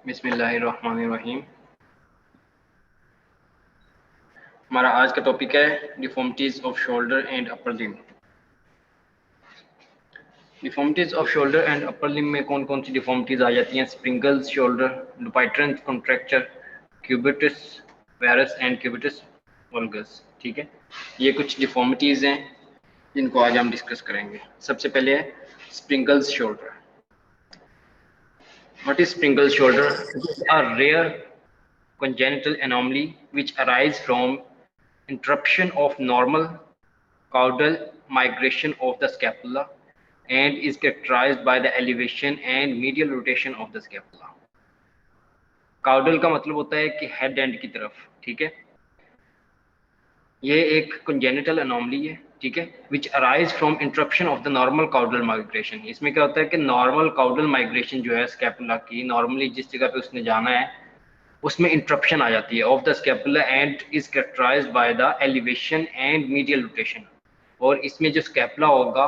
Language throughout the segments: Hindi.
बिस्मिल्लाहिर्रहमानिर्रहीम। हमारा आज का टॉपिक है deformities of shoulder and upper limb. Deformities of shoulder and upper limb में कौन कौन सी डिफॉर्मिटीज आ जाती हैं? Sprengel's shoulder, Dupuytren contracture, cubitus varus and cubitus valgus. ठीक है, ये कुछ डिफॉर्मिटीज हैं जिनको आज हम डिस्कस करेंगे। सबसे पहले है स्प्रिंगल्स shoulder. What is springle shoulder? It is a rare congenital anomaly which arises from interruption of normal caudal migration of the scapula and is characterized by the elevation and medial rotation of the scapula. caudal का मतलब होता है कि हेड एंड की तरफ। ठीक है, ये एक congenital anomaly है। ठीक है, which arise from interruption of the normal caudal migration। इसमें क्या होता है कि normal caudal migration जो है स्कैपुला की, नॉर्मली जिस जगह पे उसने जाना है उसमें इंटरप्शन आ जाती है of the scapula and is characterised by the elevation and medial rotation. और इसमें जो स्कैपुला होगा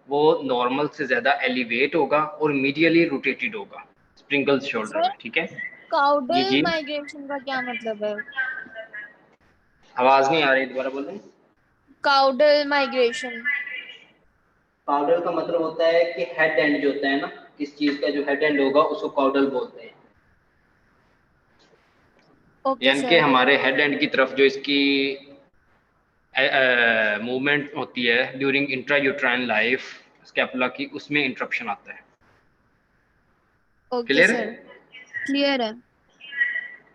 वो नॉर्मल से ज्यादा एलिवेट होगा और मीडियली रोटेटेड होगा स्प्रिंगल्स शोल्डर में। ठीक है जी काउडल जी, माइग्रेशन का क्या मतलब है? आवाज नहीं आ रही, दोबारा बोलें। Caudal migration. काउडल का मतलब होता है कि हेड एंड जो होता है ना, किस चीज का जो हेड एंड होगा उसको काउडल बोलते हैं। ओके यानी कि सर। हमारे हेड एंड की तरफ जो इसकी मूवमेंट होती है ड्यूरिंग इंट्रायूट्राइन लाइफ स्कैपुला की, उसमें इंटरप्शन आता है। ओके क्लियर सर, है? क्लियर है।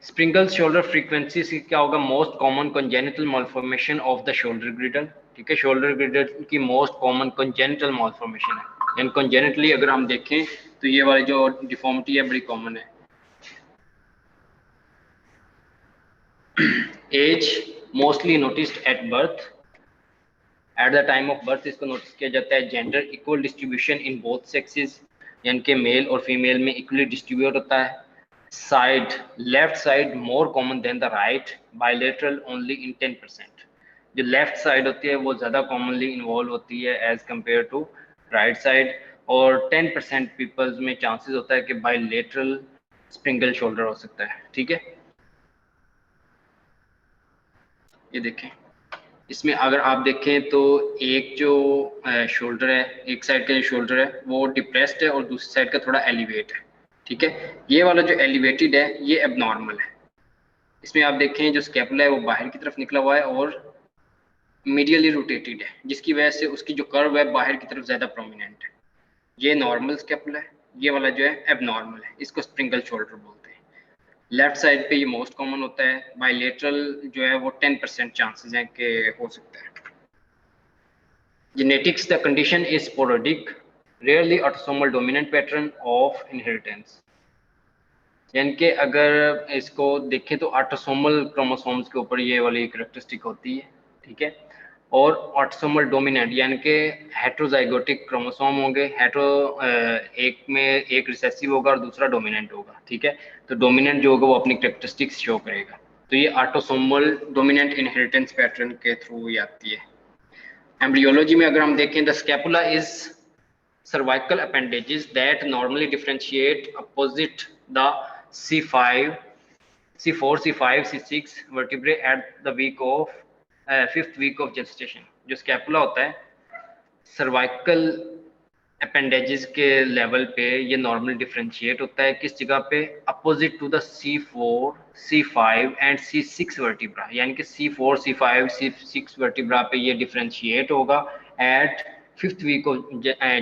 स्प्रिंगल शोल्डर फ्रीक्वेंसी से क्या होगा? Most common congenital malformation of the shoulder ग्रिडल। ठीक है, शोल्डर ग्रिडल की मोस्ट कॉमन कंजेनिटल मालफॉर्मेशन है। एंड कंजेनिटली अगर हम देखें तो ये वाली जो डिफॉर्मिटी है बड़ी कॉमन है। As mostly noticed at birth. At the time of birth इसको नोटिस किया जाता है। Gender equal distribution in both sexes, यानी कि मेल और फीमेल में इक्वली डिस्ट्रीब्यूट होता है। Side left side more common than the right, bilateral only in 10%। जो लेफ्ट साइड होती है वो ज़्यादा कॉमनली इन्वॉल्व होती है as compare to right side. और 10% पीपल्स में चांसेस होता है कि बायलेटरल स्प्रिंगल शोल्डर हो सकता है। ठीक है, ये देखें, इसमें अगर आप देखें तो एक जो शोल्डर है, एक साइड का जो शोल्डर है वो डिप्रेस्ड है और दूसरी साइड का थोड़ा एलिवेट है। ठीक है, ये वाला जो एलिवेटेड है ये एबनॉर्मल है। इसमें आप देखें जो स्कैपुला है वो बाहर की तरफ निकला हुआ है और मीडियली रोटेटेड है, जिसकी वजह से उसकी जो कर्व है बाहर की तरफ ज्यादा प्रोमिनेंट है। ये नॉर्मल स्कैपुला है, ये वाला जो है एबनॉर्मल है, इसको स्प्रिंगल शोल्डर बोलते हैं। लेफ्ट साइड पे ये मोस्ट कॉमन होता है। बायलेटरल जो है वो 10% चांसेस हैं कि हो सकता है। Genetics, the condition is sporadic, rarely autosomal dominant pattern of inheritance। यानी कि अगर इसको देखें तो ऑटोसोमल क्रोमोसोम्स के ऊपर ये वाली कैरेक्टरिस्टिक होती है। ठीक है, और ऑटोसोमल डोमिनेंट यानी कि हेट्रोजाइगोटिक क्रोमोसोम होंगे। हेट्रो एक में एक रिसेसिव होगा और दूसरा डोमिनेंट होगा। ठीक है, तो डोमिनेंट जो होगा वो अपनी कैरेक्टरिस्टिक्स शो करेगा। तो ये ऑटोसोमल डोमिनेंट इनहेरिटेंस पैटर्न के थ्रू ही आती है। एम्ब्रियोलॉजी में अगर हम देखें, the scapula is cervical appendages that normally differentiate opposite the C5, C4, C5, C6 vertebrae at the week of fifth week of gestation। जो स्कैपुला होता है सर्वाइकल अपेंडेजेस के लेवल पे ये नॉर्मल डिफरेंशिएट होता है किस जगह पे? Opposite to the C4, C5 and C6 vertebra. यानी कि C4, C5, C6 वर्टिब्रा पे ये डिफरेंशिएट होगा at fifth week of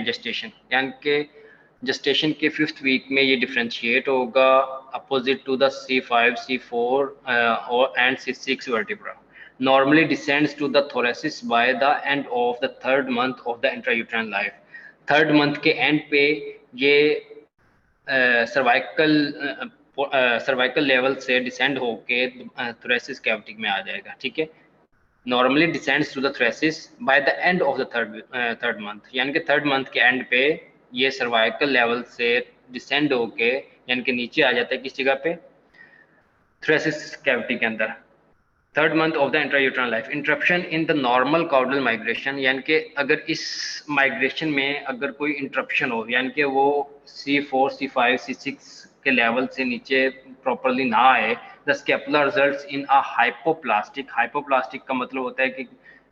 gestation. यानी कि जेस्टेशन के फिफ्थ वीक में ये डिफरेंशिएट होगा opposite to the C5, C4 और and C6 vertebra. Normally descends to the thoracic by the end of the third month of the intrauterine life। Third month के एंड पे ये सर्वाइकल लेवल से डिसेंड होके थोरेसिस कैविटी में आ जाएगा। ठीक है, normally descends to the thoracic by the end of the third month. यानी कि थर्ड मंथ के एंड पे ये सर्वाइकल लेवल से डिसेंड होके यानी कि नीचे आ जाता है किस जगह पे? थोरेसिस कैविटी के अंदर। Third month of the intrauterine life. Interruption in the normal caudal migration, यानी कि अगर इस माइग्रेशन में अगर कोई इंटरप्शन हो, यानी कि वो C4, C5, C6 के लेवल से नीचे प्रॉपरली ना आए, the scapula results in a hypoplastic. Hypoplastic का मतलब होता है कि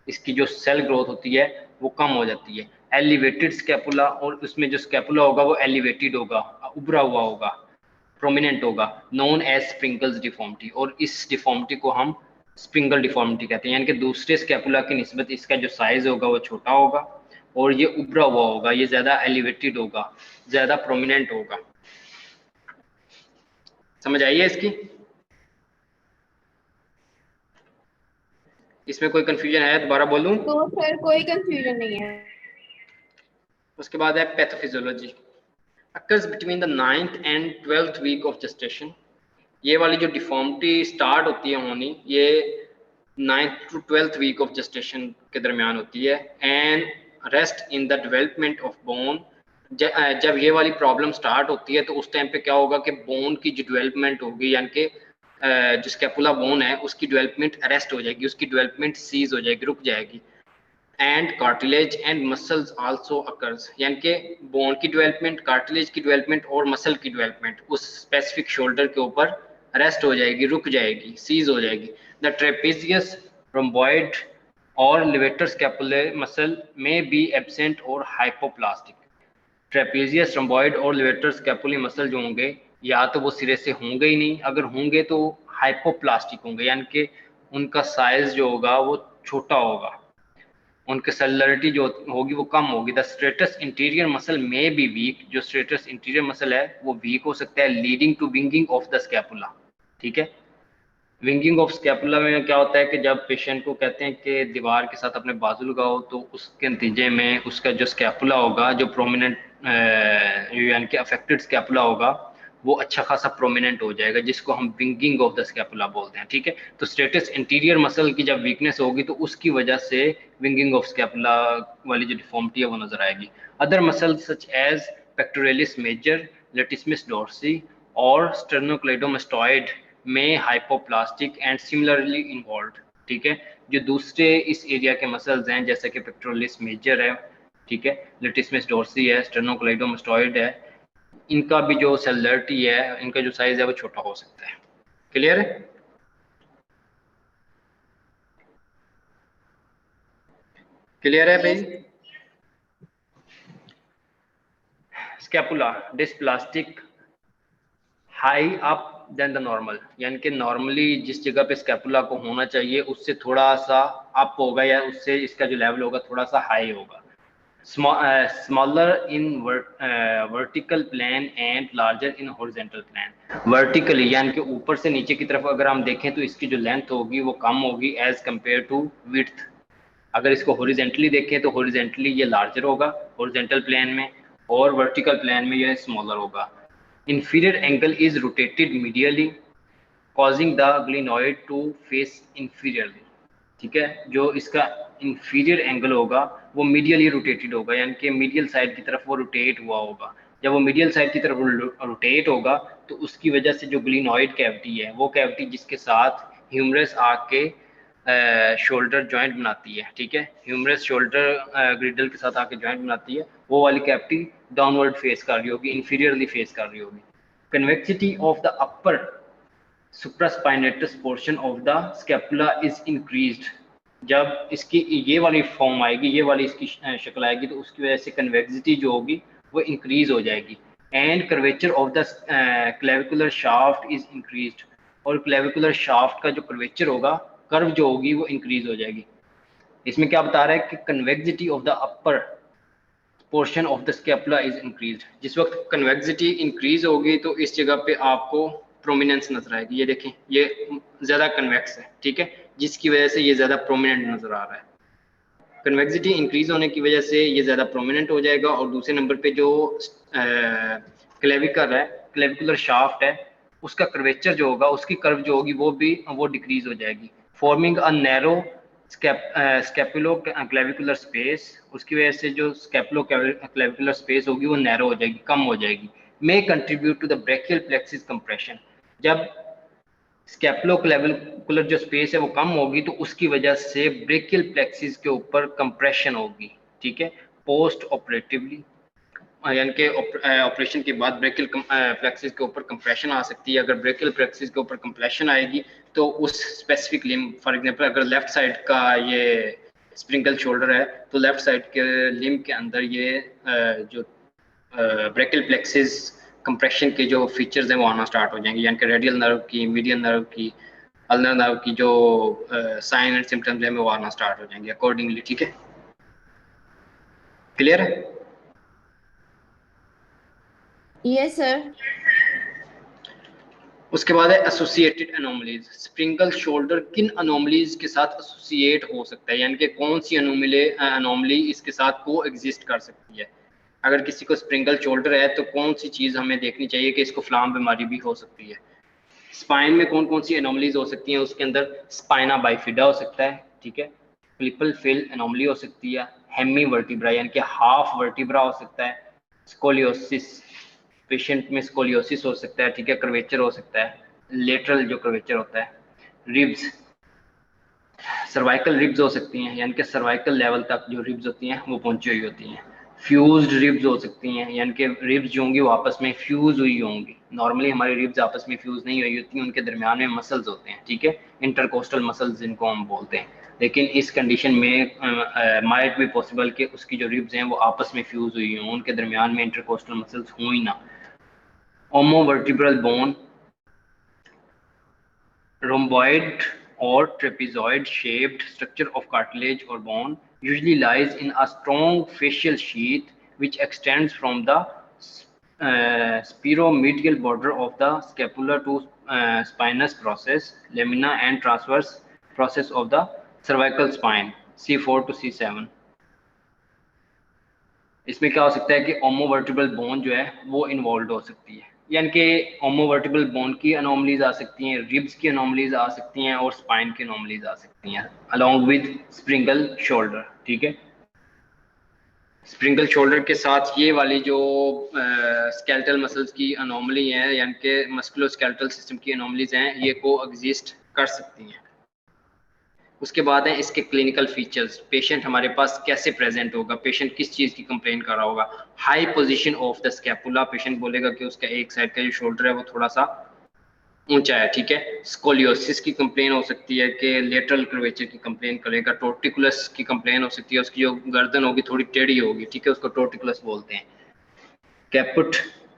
इसकी जो सेल ग्रोथ होती है वो कम हो जाती है। एलिवेटेड स्कैपुला, और उसमें जो स्कैपुला होगा वो एलिवेटेड होगा, उभरा हुआ होगा, प्रोमिनेंट होगा, नोन एज स्प्रिंकल्स डिफॉर्मिटी, और इस डिफॉर्मिटी को हम स्प्रिंगल डिफॉर्मिटी कहते हैं। यानी कि दूसरे स्कैपुला की निस्बत इसका जो साइज होगा वो छोटा होगा और ये उभरा हुआ होगा, ये ज्यादा एलिवेटेड होगा, ज्यादा प्रोमिनेंट होगा। समझ आई है इसकी? इसमें कोई कंफ्यूजन है? दोबारा बोलूं? तो सर कोई कंफ्यूजन नहीं है। उसके बाद है pathophysiology. Occurs between the 9th and 12th week of gestation. ये वाली जो डिफॉर्मिटी स्टार्ट होती है होनी, ये 9th to 12th week of gestation के दरमियान होती है। And rest in the development of bone. जब ये वाली प्रॉब्लम स्टार्ट होती है तो उस टाइम पे क्या होगा कि बोन की जो डेवलपमेंट होगी, यानी कि जो स्कैपुला बोन है उसकी डेवलपमेंट अरेस्ट हो जाएगी, उसकी डेवलपमेंट सीज हो जाएगी, रुक जाएगी। And cartilage and muscles also occurs, यानी कि बोन की डेवलपमेंट, कार्टिलेज की डेवलपमेंट और मसल की डेवलपमेंट उस स्पेसिफिक शोल्डर के ऊपर रेस्ट हो जाएगी, रुक जाएगी, सीज हो जाएगी। द ट्रेपेजियस, रोम्बॉइड और लिवेटर स्कैपुलर मसल में बी एब्सेंट और हाइपोप्लास्टिक। ट्रेपेजियस, रोम्बॉइड और लिवेटर स्कैपुलर मसल जो होंगे या तो वो सिरे से होंगे ही नहीं, अगर होंगे तो हाइपोप्लास्टिक होंगे, यानी कि उनका साइज जो होगा वो छोटा होगा, उनकी सेलुलरिटी जो होगी वो कम होगी। द स्ट्रेटस इंटीरियर मसल में बी वीक, जो स्ट्रेटस इंटीरियर मसल है वो वीक हो सकता है, leading to winging of the scapula. ठीक है, विंगिंग ऑफ स्कैपुला में क्या होता है कि जब पेशेंट को कहते हैं कि दीवार के साथ अपने बाजू लगाओ, तो उसके नतीजे में उसका जो स्कैपुला होगा, जो प्रोमिनेंट यानी कि अफेक्टेड स्कैपुला होगा, वो अच्छा खासा प्रोमिनेंट हो जाएगा, जिसको हम विंगिंग ऑफ द स्कैपुला बोलते हैं। ठीक है, तो स्टेटस इंटीरियर मसल की जब वीकनेस होगी तो उसकी वजह से विंगिंग ऑफ स्कैपुला वाली जो डिफॉर्मिटी है वो नजर आएगी। Other muscle such as pectoralis major, latissimus dorsi और स्टर्नोक्लेडोमास्टॉइड में हाइपोप्लास्टिक एंड सिमिलरली इन्वॉल्व। ठीक है, जो दूसरे इस एरिया के मसल्स हैं जैसे कि पेक्टोरलिस मेजर है, ठीक है, लेटिसमिस डोर्सी है, स्टर्नोक्लेडोमास्टॉइड है, इनका भी जो सेलुलरिटी है, इनका जो साइज है वो छोटा हो सकता है। क्लियर है? क्लियर है भाई? Scapula dysplastic high up than the normal, यानी कि नॉर्मली जिस जगह पे स्कैपुला को होना चाहिए उससे थोड़ा सा अप होगा, या उससे इसका जो लेवल होगा थोड़ा सा हाई होगा। Smaller in vertical plane and larger in horizontal plane. Vertically यानी कि ऊपर से नीचे की तरफ अगर हम देखें तो इसकी जो लेंथ होगी वो कम होगी एज कंपेयर टू विड्थ। अगर इसको हॉरिजॉन्टली देखें तो हॉरिजॉन्टली ये लार्जर होगा हॉरिजॉन्टल प्लेन में, और वर्टिकल प्लेन में यह स्मॉलर होगा। Inferior angle is rotated medially, causing the glenoid to face inferiorly। ठीक है, जो इसका इंफीरियर एंगल होगा वो मीडियली रोटेटेड होगा, यानी कि मीडियल साइड की तरफ वो रोटेट हुआ होगा। जब वो मीडियल साइड की तरफ रोटेट होगा तो उसकी वजह से जो ग्लिनॉइड कैविटी है, वो कैविटी जिसके साथ ह्यूमरस आके शोल्डर जॉइंट बनाती है, ठीक है, ह्यूमरस शोल्डर ग्रिडल के साथ आके जॉइंट बनाती है, वो वाली कैविटी डाउनवर्ड फेस कर रही होगी, इंफीरियरली फेस कर रही होगी। Convexity of the upper supraspinatus portion of the scapula is increased. जब इसकी ये वाली फॉर्म आएगी, ये वाली इसकी शक्ल आएगी, तो उसकी वजह से कन्वेक्सिटी जो होगी वो इंक्रीज हो जाएगी। And curvature of the clavicular shaft is increased, और क्लेविकुलर शाफ्ट का जो कर्वेचर होगा, कर्व जो होगी वो इंक्रीज हो जाएगी। इसमें क्या बता रहा है कि convexity of the upper portion of the scapula is increased. जिस वक्त कन्वेक्सिटी इंक्रीज होगी तो इस जगह पे आपको प्रोमिनेंस नजर आएगी। ये देखें, ये ज्यादा कन्वेक्स है, ठीक है, जिसकी वजह से ये ज्यादा प्रोमिनेंट नजर आ रहा है। कन्वेक्सिटी इंक्रीज होने की वजह से ये ज्यादा प्रोमिनेंट हो जाएगा। और दूसरे नंबर पे जो क्लेविकल है, क्लेविकुलर शाफ्ट है, उसका कर्वेचर जो होगा, उसकी कर्व जो होगी वो डिक्रीज हो जाएगी, forming a narrow scapuloclavicular space. उसकी वजह से जो स्कैपुलो क्लेविकुलर स्पेस होगी वो नैरो हो जाएगी, कम हो जाएगी। May contribute to the brachial plexus compression. जब स्कैपुलो क्लेविकुलर जो स्पेस है वो कम होगी तो उसकी वजह से ब्रेकियल प्लेक्सिस के ऊपर कंप्रेशन होगी, ठीक है, पोस्ट ऑपरेटिवली। यानी कि ऑपरेशन के बाद ब्रेकियल प्लेक्सिस के ऊपर कंप्रेशन आ सकती है। अगर ब्रेकियल प्लेक्सिस के ऊपर कंप्रेशन आएगी तो उस स्पेसिफिक लिम्ब, फॉर एग्जांपल अगर लेफ्ट साइड का ये स्प्रिंगल शोल्डर है तो लेफ्ट साइड के लिम्ब के अंदर ये जो ब्रेकियल प्लेक्सिस कंप्रेशन के जो फीचर्स हैं वो आना स्टार्ट हो जाएंगे, यानी कि रेडियल नर्व की, मीडियन नर्व की, अल्नर नर्व की जो साइन एंड सिम्टम्स हैं वो आना स्टार्ट हो जाएंगे अकॉर्डिंगली। ठीक है, क्लियर है? Yes sir. उसके बाद है एसोसिएटेड एनोमलीज। स्प्रिंगल शोल्डर किन अनोमलीज के साथ एसोसिएट हो सकता है, यानी कि कौन सी अनोमली इसके साथ को एग्जिस्ट कर सकती है। अगर किसी को स्प्रिंगल शोल्डर है तो कौन सी चीज़ हमें देखनी चाहिए कि इसको फ्लाम बीमारी भी हो सकती है। स्पाइन में कौन कौन सी एनोमलीज हो सकती हैं, उसके अंदर स्पाइना बाइफिडा हो सकता है, ठीक है, प्लिपल फिल एनोमली हो सकती है, हेमी वर्टिब्रा यानी कि हाफ वर्टिब्रा हो सकता है, स्कोलियोसिस, पेशेंट में स्कोलियोसिस हो सकता है, ठीक है, कर्वेचर हो सकता है, लेटरल जो कर्वेचर होता है, रिब्स, सर्वाइकल रिब्स हो सकती हैं, यानी कि सर्वाइकल लेवल तक जो रिब्स होती हैं वो पहुंची हुई होती हैं। फ्यूज्ड रिब्स हो सकती हैं, यानी कि रिब्स जो होंगी वो आपस में फ्यूज हुई होंगी। नॉर्मली हमारी रिब्स आपस में फ्यूज नहीं हुई होती हैं, उनके दरमियान में मसल्स होते हैं, ठीक है, इंटरकोस्टल मसल्स जिनको हम बोलते हैं। लेकिन इस कंडीशन में माइट भी पॉसिबल कि उसकी जो रिब्स हैं वो आपस में फ्यूज हुई हों, उनके दरमियान में इंटरकोस्टल मसल्स हों ही ना। ओमोवर्टिब्रल bone, rhomboid or trapezoid shaped structure of cartilage or bone usually lies in a strong fascial sheath which extends from the spiromedial border of the scapula to spinous process, lamina and transverse process of the cervical spine, C4 to C7। इसमें क्या हो सकता है कि ओमोवर्टिबल बोन जो है वो इन्वॉल्व हो सकती है, यानी कि ओमोवर्टिबल बोन की अनोमलीज आ सकती हैं, रिब्स की अनोमलीज आ सकती हैं और स्पाइन की अनोमलीज आ सकती हैं अलोंग विद स्प्रिंगल शोल्डर। ठीक है, स्प्रिंगल शोल्डर के साथ ये वाली जो स्केलेटल मसल्स की अनोमली है, यानी कि मस्कुलोस्केलेटल सिस्टम की अनोमलीज हैं, ये को एग्जिस्ट कर सकती हैं। उसके बाद है इसके क्लिनिकल फीचर्स। पेशेंट हमारे पास कैसे प्रेजेंट होगा, पेशेंट किस चीज़ की कंप्लेन कर रहा होगा। High position of the scapula, patient बोलेगा कि उसका एक साइड का जो शोल्डर है वो थोड़ा सा ऊंचा है, ठीक है। स्कोलियोसिस की कंप्लेन हो सकती है कि लेटरल कर्वेचर की कंप्लेन करेगा। टोर्टिकुलस की कंप्लेन हो सकती है, उसकी जो गर्दन होगी थोड़ी टेढ़ी होगी, ठीक है, उसको टोर्टिकुलस बोलते हैं। Caput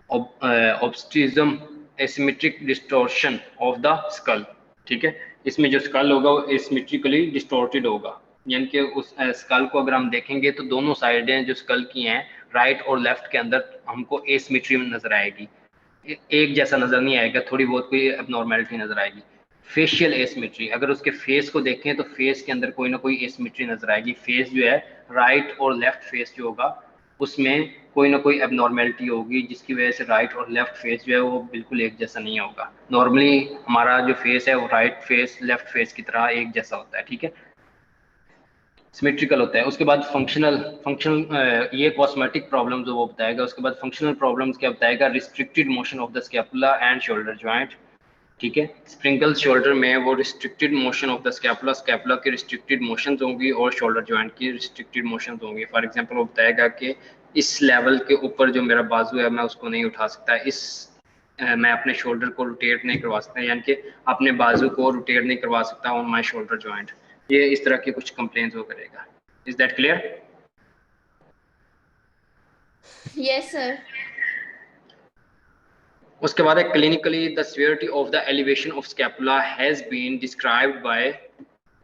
obstipum, asymmetric distortion of the skull, ठीक है, इसमें जो स्कल होगा वो एसिमेट्रिकली डिस्टॉर्टेड होगा, यानी कि उस स्कल को अगर हम देखेंगे तो दोनों साइडें जो स्कल की हैं राइट और लेफ्ट के अंदर हमको एसिमेट्री नजर आएगी, एक जैसा नजर नहीं आएगा, थोड़ी बहुत कोई एबनॉर्मेलिटी नजर आएगी। फेशियल एसिमेट्री, अगर उसके फेस को देखें तो फेस के अंदर कोई ना कोई एसिमेट्री नजर आएगी। फेस जो है राइट और लेफ्ट फेस जो होगा उसमें कोई ना कोई एबनॉर्मेलिटी होगी, जिसकी वजह से राइट और लेफ्ट फेस जो है वो बिल्कुल एक जैसा नहीं होगा। नॉर्मली हमारा जो फेस है वो राइट फेस लेफ्ट फेस की तरह एक जैसा होता है, ठीक है, सिमेट्रिकल होता है। उसके बाद फंक्शनल ये कॉस्मेटिक प्रॉब्लम्स वो बताएगा। उसके बाद फंक्शनल प्रॉब्लम्स क्या बताएगा, restricted motion of the scapula and shoulder joint, ठीक है। स्प्रिंगल शोल्डर में वो restricted motion of the scapula, scapula की रिस्ट्रिक्टेड मोशंस होंगी और शोल्डर जॉइंट की रिस्ट्रिक्टेड मोशंस होंगी। फॉर एग्जांपल वो बताएगा कि इस लेवल के ऊपर जो मेरा बाजू है मैं उसको नहीं उठा सकता, मैं अपने शोल्डर को रोटेट नहीं करवा सकता, यानी कि अपने बाजू को रोटेट नहीं करवा सकता ऑन माई शोल्डर जॉइंट। ये इस तरह की कुछ कंप्लेंट्स वो करेगा। Is that clear? Yes sir. उसके बाद है clinically the severity of the elevation of scapula has been described by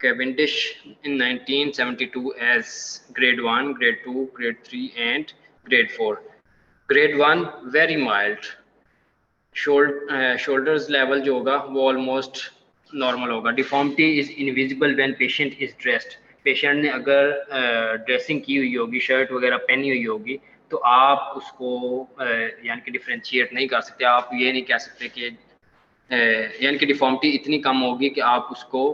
Cavendish in 1972 as grade 1, grade 2, grade 3 and grade 4. Grade 1 very mild, shoulders level जो होगा वो almost normal होगा। Deformity is invisible when patient is dressed. Patient ने अगर ड्रेसिंग की हुई होगी, शर्ट वगैरह पहनी हुई होगी, तो आप उसको यानी कि डिफ्रेंशिएट नहीं कर सकते। आप ये नहीं कह सकते कि यानी कि डिफॉर्मिटी इतनी कम होगी कि आप उसको,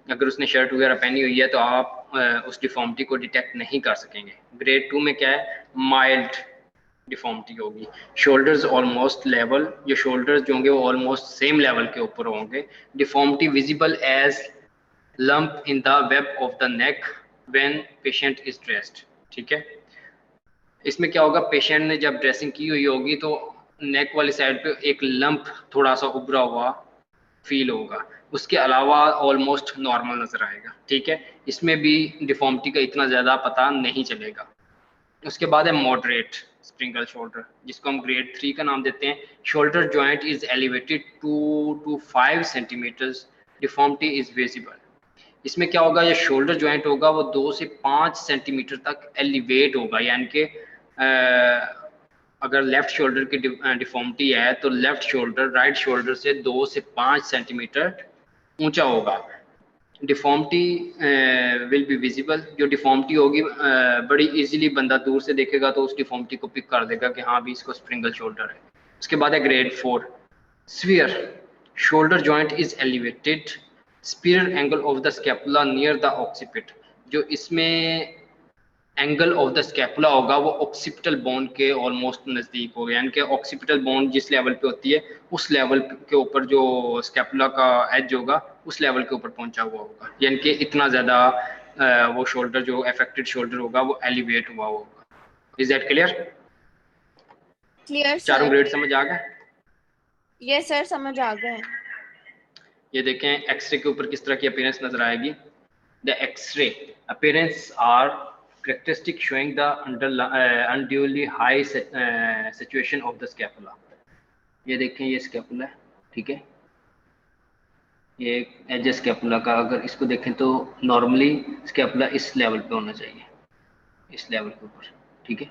अगर उसने शर्ट वगैरह पहनी हुई है तो आप उस डिफॉर्मिटी को डिटेक्ट नहीं कर सकेंगे। ग्रेड 2 में क्या है, माइल्ड डिफॉर्मिटी होगी। शोल्डर्स ऑलमोस्ट लेवल, जो शोल्डर्स जो होंगे वो ऑलमोस्ट सेम लेवल के ऊपर होंगे। Deformity visible as lump in the web of the neck when patient is dressed, ठीक है। इसमें क्या होगा, पेशेंट ने जब ड्रेसिंग की हुई होगी तो नेक वाली साइड पे एक लंप थोड़ा सा उभरा हुआ फील होगा, उसके अलावा ऑलमोस्ट नॉर्मल नजर आएगा। ठीक है, इसमें भी डिफॉर्मिटी का इतना ज़्यादा पता नहीं चलेगा। उसके बाद है मॉडरेट स्प्रिंगल शोल्डर, जिसको हम ग्रेड 3 का नाम देते हैं। Shoulder joint is elevated 2 to 5 centimetres, deformity is visible. इसमें क्या होगा, ये शोल्डर जॉइंट होगा वो 2 से 5 सेंटीमीटर तक एलिवेट होगा, यानी कि अगर लेफ्ट शोल्डर की डिफॉर्मिटी है तो लेफ्ट शोल्डर राइट शोल्डर से 2 से 5 सेंटीमीटर ऊंचा होगा। डिफॉर्मिटी विल बी विजिबल, जो डिफॉर्मिटी होगी बड़ी इजीली बंदा दूर से देखेगा तो उस डिफॉर्मिटी को पिक कर देगा कि हाँ भी इसको स्प्रिंगल शोल्डर है। उसके बाद है grade 4 severe, shoulder joint is elevated, superior angle of the scapula near the occiput. जो इसमें एंगल ऑफ द स्कैपुला होगा वो ऑक्सीपिटल बोन के ऑलमोस्ट नज़दीक होगा, यानी कि ऑक्सीपिटल बोन जिस लेवल पे होती है उस लेवल के ऊपर जो स्कैपुला का एज होगा उस लेवल के ऊपर पहुंचा हुआ होगा, यानी कि इतना ज़्यादा वो शोल्डर जो अफेक्टेड शोल्डर होगा वो एलिवेट हुआ होगा। Is that clear? क्लियर चारों सर। ग्रेड समझ आ गए? यस सर, समझ आ गए। ये देखें एक्सरे के ऊपर किस तरह की अपीयरेंस नजर आएगी। The X-ray appearance are characteristic showing the unduly high situation of the scapula। ये देखें ये स्कैपुला है, ठीक है, ये एज स्कैपुला का अगर इसको देखें तो नॉर्मली स्कैपुला इस लेवल पे होना चाहिए, इस लेवल के ऊपर। ठीक है,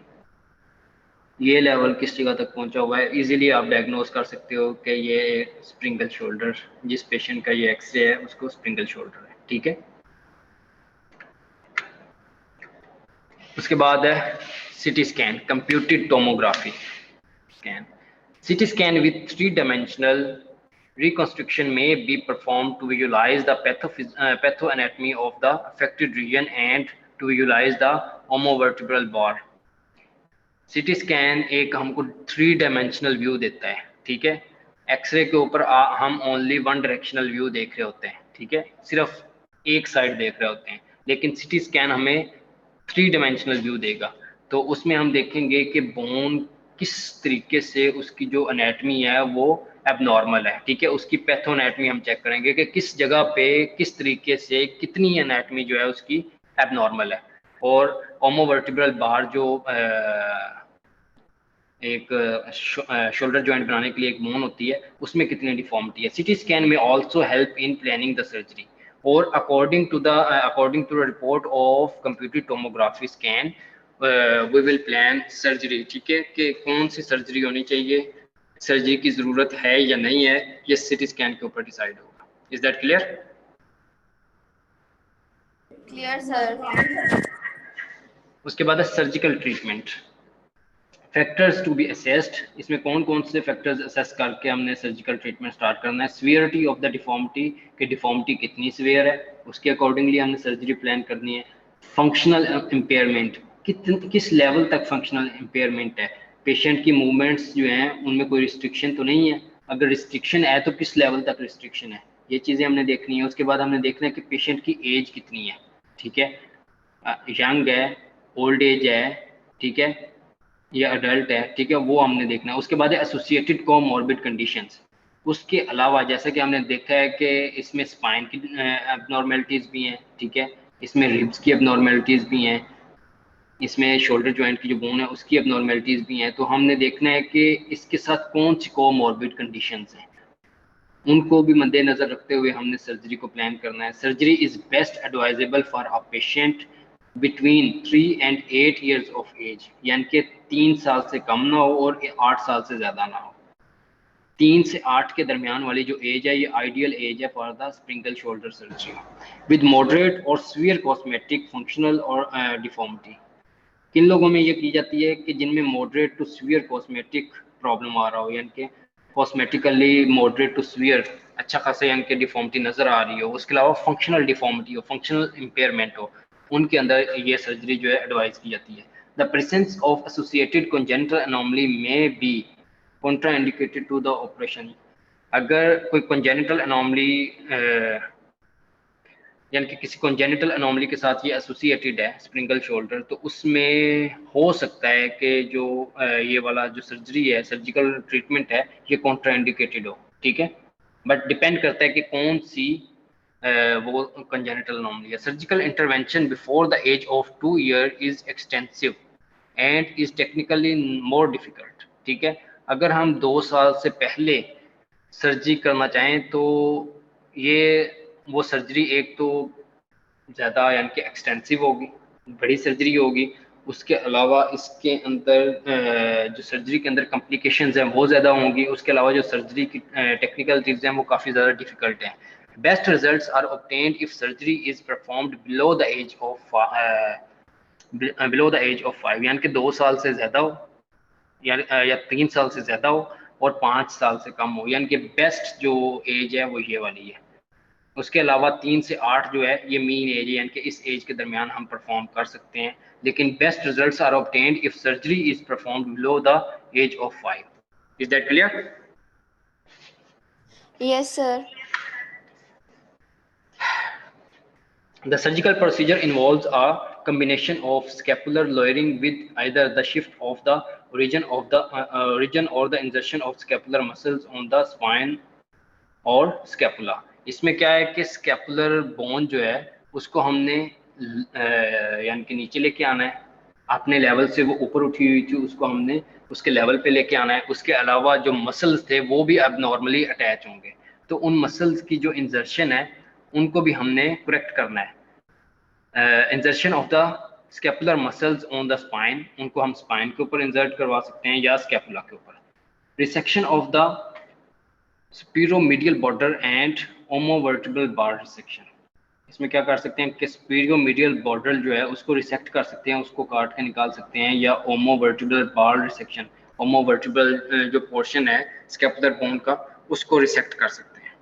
ये लेवल किस जगह तक पहुंचा हुआ है, इजीली आप डायग्नोज कर सकते हो कि ये स्प्रिंगल शोल्डर, जिस पेशेंट का ये एक्सरे है उसको स्प्रिंगल शोल्डर है। ठीक है, उसके बाद है CT scan, computed tomography scan. CT scan with three-dimensional reconstruction may be performed to visualize the pathoanatomy of the affected region and to visualize the omovertebral bar। CT scan एक हमको 3 डायमेंशनल व्यू देता है। ठीक है, एक्सरे के ऊपर हम ओनली 1 डायरेक्शनल व्यू देख रहे होते हैं, ठीक है, सिर्फ एक साइड देख रहे होते हैं, लेकिन CT स्कैन हमें 3 डायमेंशनल व्यू देगा। तो उसमें हम देखेंगे कि बोन किस तरीके से उसकी जो अनेटमी है वो एबनॉर्मल है। ठीक है, उसकी पैथोनेटमी हम चेक करेंगे कि किस जगह पे किस तरीके से कितनी अनेटमी जो है उसकी एबनॉर्मल है। और ओमोवर्टिब्रल बार जो एक शोल्डर जॉइंट बनाने के लिए एक बोन होती है उसमें कितनी डिफॉर्मिटी है। CT स्कैन में also help in planning the surgery. और according to the report of computed tomography scan we will plan surgery. ठीक है, कि कौन सी सर्जरी होनी चाहिए, सर्जरी की ज़रूरत है या नहीं है, ये CT स्कैन के ऊपर डिसाइड होगा। Is that clear? Clear sir. उसके बाद है surgical treatment, factors to be assessed. इसमें कौन कौन से फैक्टर्स असेस करके हमने सर्जिकल ट्रीटमेंट स्टार्ट करना है। सीवियरिटी ऑफ द डिफॉर्मिटी, कि डिफॉर्मिटी कितनी सीवियर है, उसके अकॉर्डिंगली हमने सर्जरी प्लान करनी है। फंक्शनल इम्पेयरमेंट, किस लेवल तक फंक्शनल इम्पेयरमेंट है, पेशेंट की मूवमेंट्स जो हैं उनमें कोई रिस्ट्रिक्शन तो नहीं है, अगर रिस्ट्रिक्शन है तो किस लेवल तक रिस्ट्रिक्शन है, ये चीज़ें हमने देखनी है। उसके बाद हमने देखना है कि पेशेंट की एज कितनी है। ठीक है, यंग है, ओल्ड एज है, ठीक है, ये अडल्ट है, ठीक है, वो हमने देखना है। उसके बाद है एसोसिएटेड कोमॉर्बिड कंडीशंस। उसके अलावा जैसा कि हमने देखा है कि इसमें स्पाइन की एबनॉर्मेलिटीज़ भी हैं, ठीक है, इसमें रिब्स की एबनॉर्मेलिटीज़ भी हैं, इसमें शोल्डर जॉइंट की जो बोन है उसकी एबनॉर्मेलिटीज़ भी हैं। तो हमने देखना है कि इसके साथ कौन सी कोमॉर्बिड कंडीशंस हैं, उनको भी मद्देनजर रखते हुए हमने सर्जरी को प्लान करना है। Surgery is best advisable for a patient between 3 and 8 years of age, यानी कि 3 साल से कम ना हो और 8 साल से ज़्यादा ना हो। 3 से 8 के दरमियान वाली जो एज है ये आइडियल एज है for the Sprengel shoulder surgery with moderate और सीवियर कॉस्मेटिक फंक्शनल और डिफॉर्मिटी। किन लोगों में ये की जाती है कि जिनमें moderate to severe cosmetic problem आ रहा हो, यानी कि कॉस्मेटिकली मॉडरेट टू सीवियर अच्छा खासा यानी कि डिफॉर्मिटी नजर आ रही हो, उसके अलावा फंक्शनल डिफॉर्मिटी हो, फंक्शनल इम्पेयरमेंट हो, उनके अंदर ये सर्जरी जो है एडवाइस की जाती है। The presence of associated congenital anomaly may be contraindicated to the operation. अगर कोई कंजेनिटल एनोमली यानी कि किसी कॉन्जेनिटल अनोमली के साथ ये एसोसिएटेड है स्प्रिंगल शोल्डर, तो उसमें हो सकता है कि जो ये वाला जो सर्जरी है, सर्जिकल ट्रीटमेंट है, ये कॉन्ट्राइंडिकेटेड हो, ठीक है। बट डिपेंड करता है कि कौन सी वो कंजेनिटल अनोमली है। Surgical intervention before the age of 2 year is extensive and is technically more difficult, ठीक है। अगर हम 2 साल से पहले सर्जरी करना चाहें तो ये वो सर्जरी एक तो ज़्यादा यानी कि एक्सटेंसिव होगी, बड़ी सर्जरी होगी। उसके अलावा इसके अंदर जो सर्जरी के अंदर कॉम्प्लिकेशंस हैं वो ज़्यादा होंगी। उसके अलावा जो सर्जरी की टेक्निकल चीज़ें हैं वो काफ़ी ज़्यादा डिफिकल्ट हैं। Best results are obtained if surgery is performed below the age of 5, यानी कि 2 साल से ज़्यादा हो या 3 साल से ज़्यादा हो और 5 साल से कम हो, यानी कि बेस्ट जो एज है वो ये वाली है। उसके अलावा 3 से 8 जो है ये मीन एज है, यानी कि इस एज के दरमियान हम परफॉर्म कर सकते हैं। लेकिन best results are obtained if surgery is performed below the age of 5। Is that clear? Yes, sir. The surgical procedure involves a combination of scapular lowering with either the shift of the origin or the insertion of scapular muscles on the spine और स्कैपुला। इसमें क्या है कि स्कैपुलर बोन जो है उसको हमने यानी कि नीचे लेके आना है, अपने लेवल से वो ऊपर उठी हुई थी उसको हमने उसके लेवल पे लेके आना है। उसके अलावा जो मसल्स थे वो भी अब नॉर्मली अटैच होंगे, तो उन मसल्स की जो इंजर्शन है उनको भी हमने करेक्ट करना है। इंजर्शन of the scapular muscles on the spine, उनको हम स्पाइन के ऊपर इंसर्ट करवा सकते हैं या स्कैपुला के ऊपर। Resection of the superomedial border and omovertebral bar resection, इसमें क्या कर सकते हैं कि स्पीरोमीडियल बॉर्डर जो है उसको रिसेक्ट कर सकते हैं, उसको काट के निकाल सकते हैं, या ओमोवर्टिब्रल बार रिसेक्शन, ओमोवर्टिब्रल जो पोर्शन है स्कैपुलर बोन का उसको रिसेक्ट कर सकते हैं।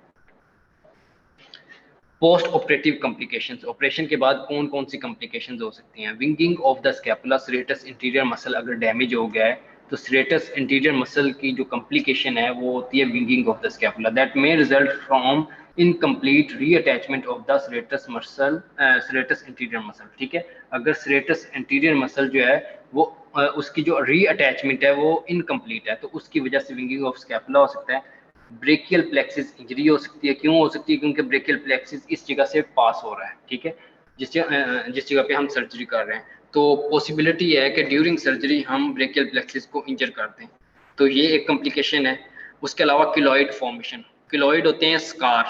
पोस्ट ऑपरेटिव कॉम्प्लिकेशंस, ऑपरेशन के बाद कौन कौन सी कॉम्प्लिकेशंस हो सकती हैं? Winging of the scapula, serratus anterior muscle अगर डैमेज हो गया है तो सेरेटस इंटीरियर मसल की जो कॉम्प्लिकेशन है वो होती है winging of the scapula, that may result from incomplete reattachment of the serratus muscle, serratus anterior muscle, ठीक है। अगर सेरेटस इंटीरियर मसल जो है वो उसकी जो रीअटैचमेंट है वो इनकम्प्लीट है तो उसकी वजह से विंगिंग ऑफ स्कैपुला हो सकता है। ब्रेकियल प्लेक्सिस इंजरी हो सकती है, क्यों हो सकती है? क्योंकि ब्रेकियल प्लेक्सिस इस जगह से पास हो रहा है, ठीक है, जिस जगह पे हम सर्जरी कर रहे हैं, तो पॉसिबिलिटी है कि ड्यूरिंग सर्जरी हम ब्रेकियल प्लेक्सिस को इंजर कर दें, तो ये एक कॉम्प्लिकेशन है। उसके अलावा किलॉइड फॉर्मेशन, किलॉइड होते हैं स्कार,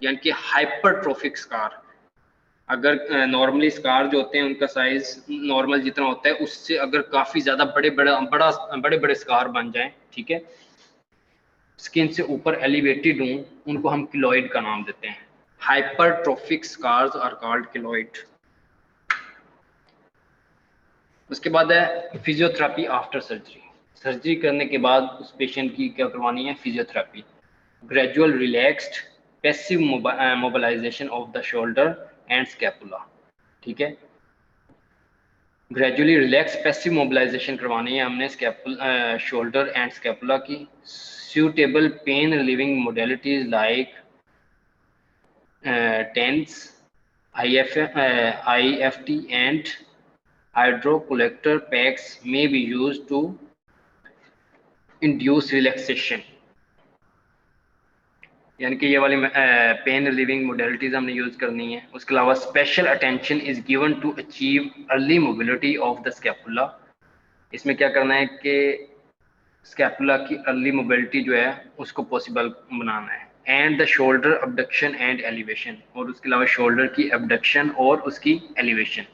यानी कि हाइपरट्रोफिक स्कार। अगर नॉर्मली स्कार जो होते हैं उनका साइज नॉर्मल जितना होता है उससे अगर काफी ज्यादा बड़े बड़े स्कार बन जाएं, ठीक है, स्किन से ऊपर एलिवेटेड हों, उनको हम किलॉइड का नाम देते हैं। Hypertrophic scars are called keloid. उसके बाद है फिजियोथेरेपी आफ्टर सर्जरी, सर्जरी करने के बाद उस पेशेंट की क्या करवानी है? Physiotherapy. Gradual relaxed passive mobilisation of the shoulder and scapula, ठीक है। ग्रेजुअली रिलैक्स पैसिव मोबिलाइजेशन करवानी है हमने शोल्डर एंड स्कैपुला की। suitable pain relieving modalities like TENS, IFT and hydrocollector packs may be used to induce relaxation, यानी कि ये वाली पेन रिलीविंग मोडेलिटीज हमने यूज करनी है। उसके अलावा special attention is given to achieve early mobility of the scapula, इसमें क्या करना है कि स्कैपुला की अर्ली मोबिलिटी जो है उसको पॉसिबल बनाना है। And the shoulder abduction and elevation, और उसके अलावा शोल्डर की अबडक्शन और उसकी एलिवेशन,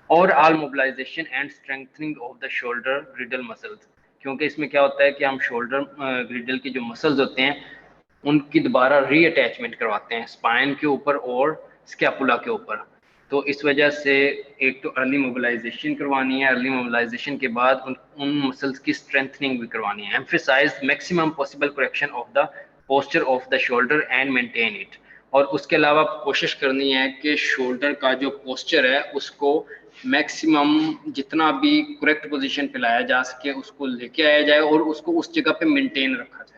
और all mobilisation and strengthening of the shoulder girdle muscles, क्योंकि इसमें क्या होता है कि हम शोल्डर ग्रिडल के जो मसल्स होते हैं उनकी दोबारा रीअटैचमेंट करवाते हैं स्पाइन के ऊपर और स्कैपुला के ऊपर, तो इस वजह से एक तो अर्ली मोबिलाइजेशन करवानी है, अर्ली मोबिलाइजेशन के बाद उन मसल्स की स्ट्रेंथनिंग भी करवानी है। Emphasise maximum possible correction of the posture of the shoulder and maintain it, और उसके अलावा कोशिश करनी है कि शोल्डर का जो पोस्चर है उसको मैक्सिमम जितना भी करेक्ट पोजीशन पे लाया जा सके उसको लेके आया जाए और उसको उस जगह पे मेंटेन रखा जाए।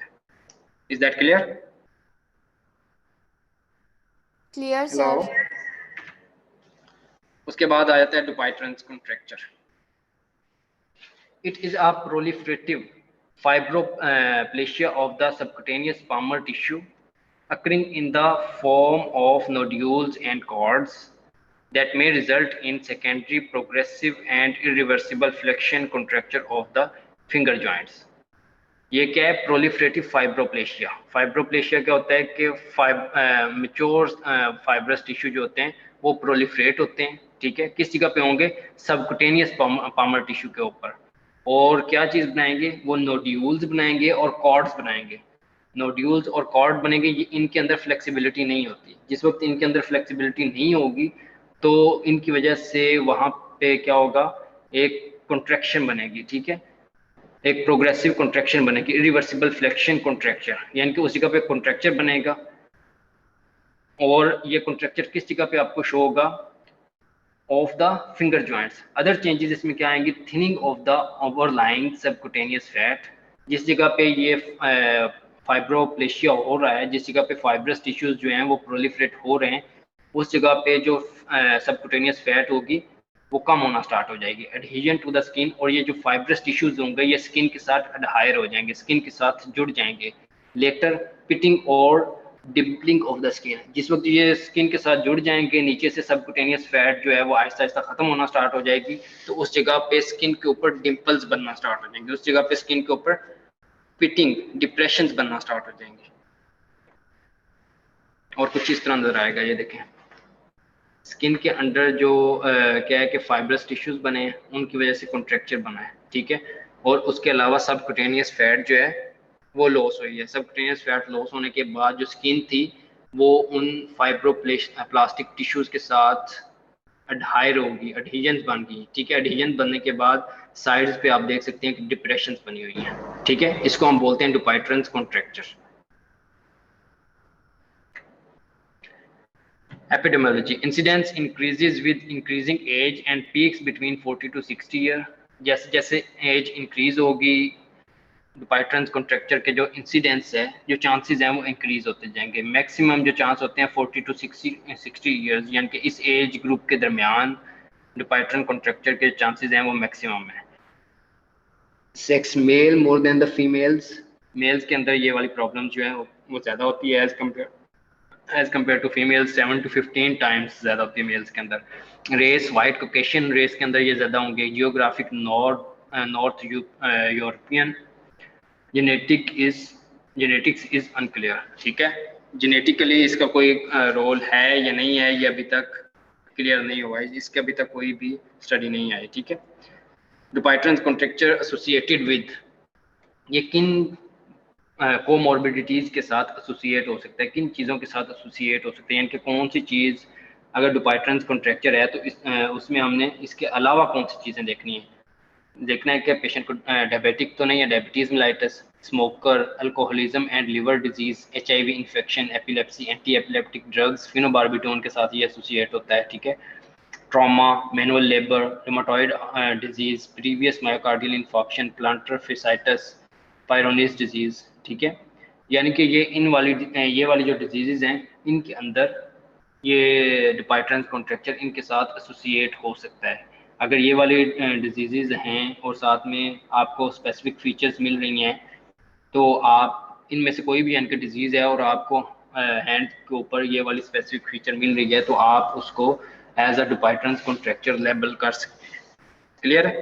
Is that clear? Clear, hello, sir. उसके बाद आ जाता है डुपाइट्रेंस contracture. It is a proliferative fibroplasia of the subcutaneous palmar tissue occurring in the form of nodules and cords that may result in secondary progressive and irreversible flexion contracture of the finger joints. ये क्या है? प्रोलिफरेटिव फाइब्रोप्लेशिया। फाइब्रोप्लेशिया क्या होता है कि मेच्योर फाइब्रस टिश्यू जो होते हैं वो प्रोलिफरेट होते हैं, ठीक है। किस जगह पे होंगे? सबकुटेनियस पामर टिश्यू के ऊपर। और क्या चीज बनाएंगे? वो नोड्यूल्स बनाएंगे और कॉर्ड्स बनाएंगे। नोड्यूल्स और कॉर्ड बनेंगे, ये इनके अंदर फ्लेक्सिबिलिटी नहीं होती। जिस वक्त इनके अंदर फ्लेक्सिबिलिटी नहीं होगी तो इनकी वजह से वहां पे क्या होगा? एक कॉन्ट्रैक्शन बनेगी, ठीक है, एक प्रोग्रेसिव कॉन्ट्रैक्शन बनेगी, इरिवर्सिबल फ्लेक्शन कॉन्ट्रैक्चर, यानी कि उस जगह पे कॉन्ट्रैक्चर बनेगा। और ये कॉन्ट्रैक्चर किस जगह पे आपको शो होगा? Of the finger joints. Other changes इसमें क्या आएंगे? Thinning of the overlying subcutaneous fat. जिस जगह पे ये फाइब्रोप्लेशिया हो रहा है, जिस जगह पे फाइब्रस टिश्यूज जो हैं वो प्रोलिफरेट हो रहे हैं, उस जगह पे जो सबकुटेनियस फैट होगी वो कम होना स्टार्ट हो जाएगी, एडहेजन टू द स्किन। और ये जो फाइब्रस टिश्यूज होंगे ये स्किन के साथ अडहायर हो जाएंगे, स्किन के साथ जुड़ जाएंगे। लेटर पिटिंग और डिम्पलिंग ऑफ द स्किन। जिस वक्त ये स्किन के साथ जुड़ जाएंगे, नीचे से सबकुटेनियस फैट जो है वो आहिस्ता आहिस्ता खत्म होना स्टार्ट हो जाएगी, तो उस जगह पे स्किन के ऊपर डिम्पल्स बनना स्टार्ट हो जाएंगे, उस जगह पे स्किन के ऊपर पिटिंग डिप्रेशंस बनना स्टार्ट हो जाएंगे। और कुछ इस तरह नजर आएगा, ये देखें स्किन के अंदर जो क्या है कि फाइब्रस टिश्यूज बने हैं उनकी वजह से कॉन्ट्रैक्चर बना है, ठीक है। और उसके अलावा सबकुटेनियस फैट जो है वो लॉस हुई है। सबकुटेनियस फैट लॉस होने के बाद जो स्किन थी वो उन प्लास्टिक टिश्यूज के साथ अडहायर होगी, अडहीजन बन गई, ठीक है। अडहीजन बनने के बाद साइड्स पे आप देख सकते हैं कि डिप्रेशंस बनी हुई हैं, ठीक है। इसको हम बोलते हैं डुपाइट्रेंस contracture. Epidemiology. Incidence increases with increasing age and peaks between 40 to 60 year. जैसे जैसे एज इंक्रीज होगी, डुपाइट्रेंस कॉन्ट्रैक्चर के जो इंसिडेंस है, जो चांसेस हैं वो इंक्रीज होते जाएंगे। मैक्सिमम जो चांस होते हैं 40 टू 60 ईयर्स, यानी कि इस एज ग्रुप के दरमियान डुपाइट्रेंस कॉन्ट्रैक्चर के चांसेस हैं वो मैक्सिमम है। Sex male more than the females. Males के अंदर ये वाली प्रॉब्लम जो है वो ज़्यादा होती है as compare to females. 7 to 15 times ज़्यादा होती है मेल्स के अंदर। रेस, वाइट कोकेशियन रेस के अंदर ये ज़्यादा होंगे। Geographic north European. Genetics is unclear, ठीक है। जेनेटिकली इसका कोई रोल है या नहीं है, ये अभी तक क्लियर नहीं हुआ है, इसके अभी तक कोई भी स्टडी नहीं आई, ठीक है। डुपाइट्रेंस कॉन्ट्रैक्चर एसोसिएटेड विद, ये किन कोमॉर्बिडिटीज़ के साथ एसोसिएट हो सकता है, किन चीज़ों के साथ एसोसिएट हो सकते हैं, यानी कि कौन सी चीज़ अगर डुपाइट्रेंस कॉन्ट्रैक्चर है तो उसमें हमने इसके अलावा कौन सी चीज़ें देखनी है। देखना है कि पेशेंट को डायबिटिक तो नहीं है, diabetes mellitus, smoker, alcoholism and liver disease, HIV infection, epilepsy, anti epileptic drugs, phenobarbitone के साथ ये एसोसिएट होता है, ठीक है। Trauma, manual labour, rheumatoid disease, previous myocardial infarction, plantar fasciitis, Peyronie's disease, ठीक है। यानी कि ये वाली जो डिजीज़ हैं इनके अंदर ये डुपाइट्रेंस कॉन्ट्रैक्चर इनके साथ एसोसिएट हो सकता है। अगर ये वाली डिजीज़ हैं और साथ में आपको स्पेसिफिक फीचर्स मिल रही हैं तो आप इनमें से कोई भी इनकी डिजीज़ है और आपको हैंड के ऊपर ये वाली स्पेसिफिक फीचर मिल रही है तो आप उसको एज अ डुपाइट्रेंस कॉन्ट्रैक्चर लेबल कर सकते हैं। क्लियर है?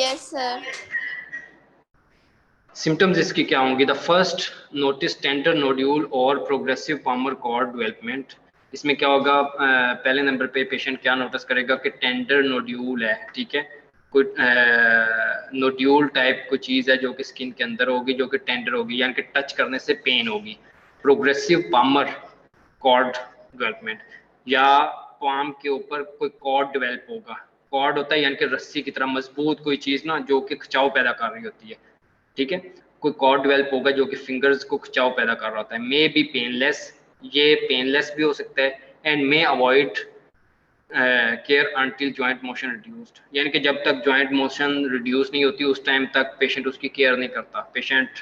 Yes sir. सिम्टम्स इसकी क्या होंगी? The first notice tender nodule और प्रोग्रेसिव पामर कॉर्ड डेवलपमेंट। इसमें क्या होगा? पहले नंबर पे पेशेंट क्या नोटिस करेगा कि टेंडर नोड्यूल है, ठीक है। कोई नोड्यूल टाइप कोई चीज़ है जो कि स्किन के अंदर होगी, जो कि टेंडर होगी, यानी कि टच करने से पेन होगी। प्रोग्रेसिव पामर कॉर्ड डेवलपमेंट, या पाम के ऊपर कोई कॉर्ड डेवलप होगा। कॉर्ड होता है यानी कि रस्सी की तरह मजबूत कोई चीज़ ना, जो कि खिंचाव पैदा कर रही होती है, ठीक है। कोई कॉर्ड डेवलप होगा जो कि फिंगर्स को खिंचाव पैदा कर रहा होता है। मे बी पेनलेस, ये पेनलेस भी हो सकता है। And may avoid care until joint motion reduced, यानी कि जब तक जॉइंट मोशन रिड्यूस नहीं होती उस टाइम तक पेशेंट उसकी केयर नहीं करता। पेशेंट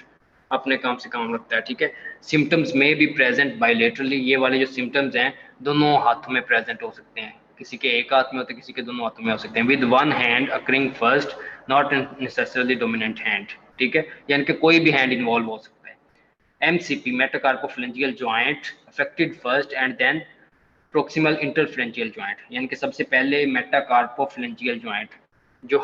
अपने काम से काम रखता है, ठीक है। सिम्टम्स में बी प्रेजेंट बायलेटरली, ये वाले जो सिम्टम्स हैं दोनों हाथों में प्रेजेंट हो सकते हैं, किसी के एक हाथ में होते हैं, किसी के दोनों हाथों में हो सकते हैं। With one hand occurring first, not necessarily dominant hand, ठीक है, यानी कि कोई भी हैंड इन्वॉल्व हो सकता है। MCP metacarpophalangeal joint affected first and then proximal interphalangeal joint, यानी कि सबसे पहले मेटाकार्पोफिलेंजियल जॉइंट, जो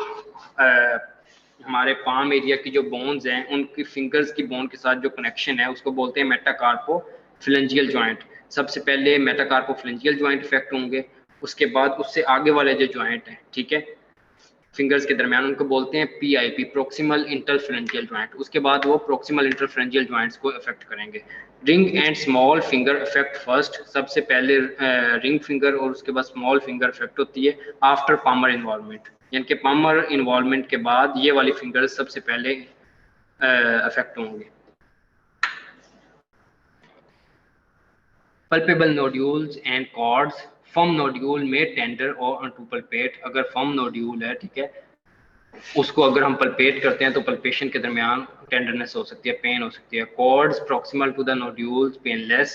हमारे पाम एरिया की जो बोन्स हैं उनकी फिंगर्स की बोन के साथ जो कनेक्शन है उसको बोलते हैं मेटाकार्पोफिलेंजियल जॉइंट। सबसे पहले मेटाकार्पोफिलेंजियल जॉइंट इफेक्ट होंगे, उसके बाद उससे आगे वाले जो जॉइंट हैं, ठीक है, फिंगर्स के दरमियान, उनको बोलते हैं PIP प्रोक्सिमल इंटरफ्रेंजियल जॉइंट। उसके बाद वो प्रोक्सिमल इंटरफ्रेंजियल जॉइंट्स को इफेक्ट करेंगे। Ring and small finger effect first, सबसे पहले रिंग फिंगर और उसके बाद स्मॉल फिंगर इफेक्ट होती है आफ्टर पामर इन्वॉल्वमेंट, यानी कि पामर इन्वॉल्वमेंट के बाद ये वाली फिंगर्स सबसे पहले इफेक्ट होंगे। Palpable nodules and cords, firm nodule में टेंडर और टू पल्पेट, अगर फर्म नोड्यूल है, ठीक है, उसको अगर हम पल्पेट करते हैं तो पल्पेशन के दरमियान टेंडरनेस हो सकती है, पेन हो सकती है। Cords proximal to the nodules painless,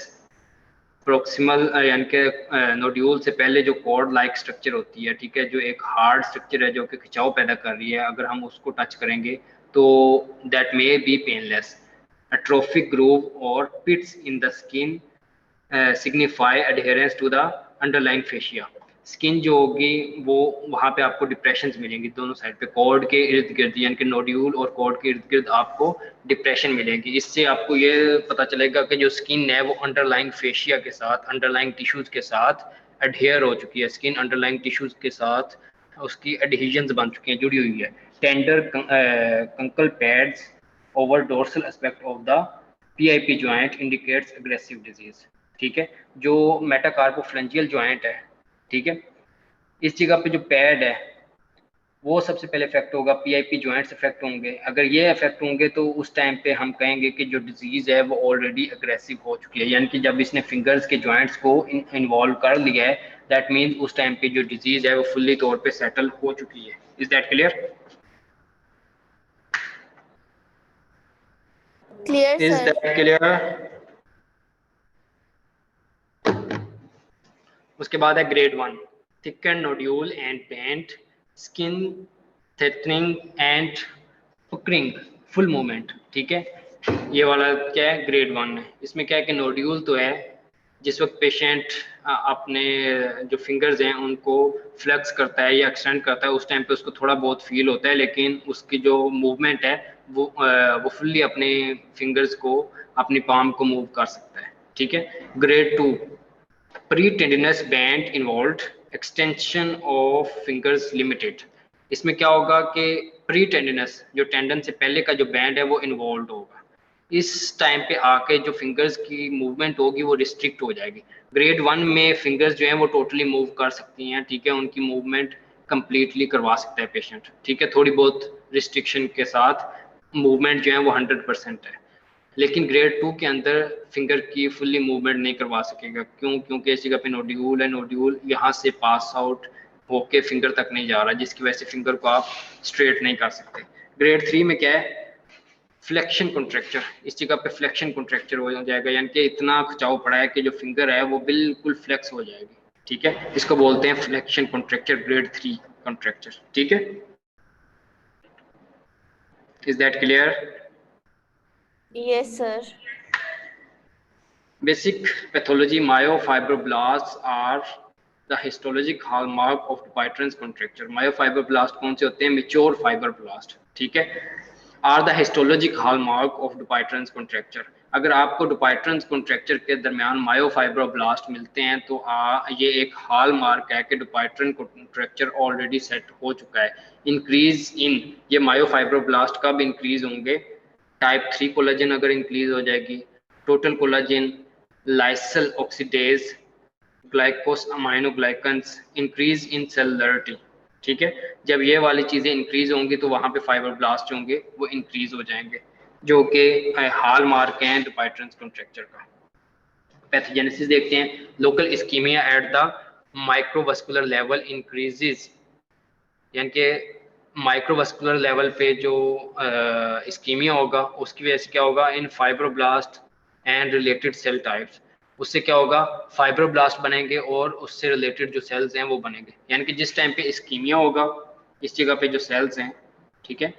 proximal यानी कि नोड्यूल से पहले जो कॉर्ड लाइक स्ट्रक्चर होती है, ठीक है, जो एक हार्ड स्ट्रक्चर है जो कि खिंचाव पैदा कर रही है, अगर हम उसको टच करेंगे तो that may be painless. Atrophic groove और pits in the skin signify adherence to the underlying fascia. Skin जो होगी वो वहाँ पे आपको डिप्रेशन मिलेंगी दोनों साइड पे, कॉर्ड के इर्द गिर्द, यानी कि नोड्यूल और कॉर्ड के इर्द गिर्द आपको डिप्रेशन मिलेगी। इससे आपको ये पता चलेगा कि जो स्किन है वो अंडरलाइन फेशिया के साथ, अंडरलाइन टिश्यूज के साथ एडहेयर हो चुकी है, स्किन अंडरलाइन टिश्यूज के साथ उसकी एडहेजन्स बन चुकी हैं, जुड़ी हुई है। Tender knuckle pads over dorsal aspect of the PIP joint indicates aggressive disease, ठीक है। जो मेटाकार्पोफ्लेंजियल ज्वाइंट है, ठीक है, इस जगह पे जो पैड है वो सबसे पहले इफेक्ट होगा, PIP ज्वाइंट्स इफेक्ट होंगे। अगर ये इफेक्ट होंगे तो उस टाइम पे हम कहेंगे कि जो डिजीज है वो ऑलरेडी अग्रेसिव हो चुकी है, यानी कि जब इसने फिंगर्स के ज्वाइंट्स को इन्वॉल्व कर लिया है, दैट मीन्स उस टाइम पे जो डिजीज है वो फुल्ली तौर पे सेटल हो चुकी है। Is that clear? Clear is sir. That clear? उसके बाद है grade 1, thicken nodule and paint, skin thickening and puckering, full movement, ठीक है। ये वाला क्या है, ग्रेड 1 है। इसमें क्या है कि नोड्यूल तो है, जिस वक्त पेशेंट अपने जो फिंगर्स हैं उनको फ्लेक्स करता है या एक्सटेंड करता है उस टाइम पे उसको थोड़ा बहुत फील होता है, लेकिन उसकी जो मूवमेंट है वो फुल्ली अपने फिंगर्स को, अपनी पाम को मूव कर सकता है, ठीक है। Grade 2, pre-tendinous band involved, extension of fingers limited. इसमें क्या होगा कि प्री टेंडिनस, जो टेंडन से पहले का जो बैंड है वो इन्वॉल्व होगा, इस टाइम पे आके जो फिंगर्स की मूवमेंट होगी वो रिस्ट्रिक्ट हो जाएगी। ग्रेड 1 में फिंगर्स जो हैं वो टोटली मूव कर सकती हैं, ठीक है, उनकी मूवमेंट कंप्लीटली करवा सकता है पेशेंट, ठीक है, थोड़ी बहुत रिस्ट्रिक्शन के साथ मूवमेंट जो है वो 100% है। लेकिन ग्रेड 2 के अंदर फिंगर की फुल्ली मूवमेंट नहीं करवा सकेगा, क्यों? क्योंकि इस जगह पे नोड्यूल है, नोड्यूल यहाँ से पास आउट होके फिंगर तक नहीं जा रहा, जिसकी वजह से फिंगर को आप स्ट्रेट नहीं कर सकते। ग्रेड 3 में क्या है, फ्लेक्शन कॉन्ट्रैक्चर, इस जगह पे फ्लेक्शन कॉन्ट्रैक्चर हो जाएगा, यानी कि इतना खिंचाव पड़ा है कि जो फिंगर है वो बिल्कुल फ्लेक्स हो जाएगी, ठीक है, इसको बोलते हैं फ्लेक्शन कॉन्ट्रैक्चर, ग्रेड 3 कॉन्ट्रैक्चर, ठीक है। Is that clear? Yes sir. Basic pathology, myofibroblasts are the histologic hallmark of Dupuytren's contracture. Myofibroblasts कौन से होते हैं? Mature fibroblast, ठीक है, are the histologic hallmark of Dupuytren's contracture. अगर आपको Dupuytren's contracture के दरमियान मायोफाइब्रोब्लास्ट मिलते हैं तो ये एक हॉल मार्क है कि Dupuytren contracture ऑलरेडी सेट हो चुका है। इंक्रीज इन, ये मायोफाइब्रोब्लास्ट कब इंक्रीज होंगे? टाइप 3 कोलेजन अगर इंक्रीज हो जाएगी, total collagen, lysyl oxidase, glycosaminoglycans, increase in cellularity, ठीक है। जब ये वाली चीजें इंक्रीज होंगी तो वहां पे फाइब्रोब्लास्ट होंगे वो इंक्रीज हो जाएंगे, जो कि हाल मार्क हैं डुपाइट्रेंस कॉन्ट्रैक्चर का। पैथोजेनेसिस देखते हैं, local ischaemia at the microvascular level increases, यानी कि माइक्रोवास्कुलर लेवल पे जो इस्कीमिया होगा उसकी वजह से क्या होगा इन fibroblast and related cell types, उससे क्या होगा फाइब्रोब्लास्ट बनेंगे और उससे रिलेटेड जो सेल्स हैं वो बनेंगे। यानी कि जिस टाइम पे इस्कीमिया होगा इस जगह पे जो सेल्स हैं, ठीक है,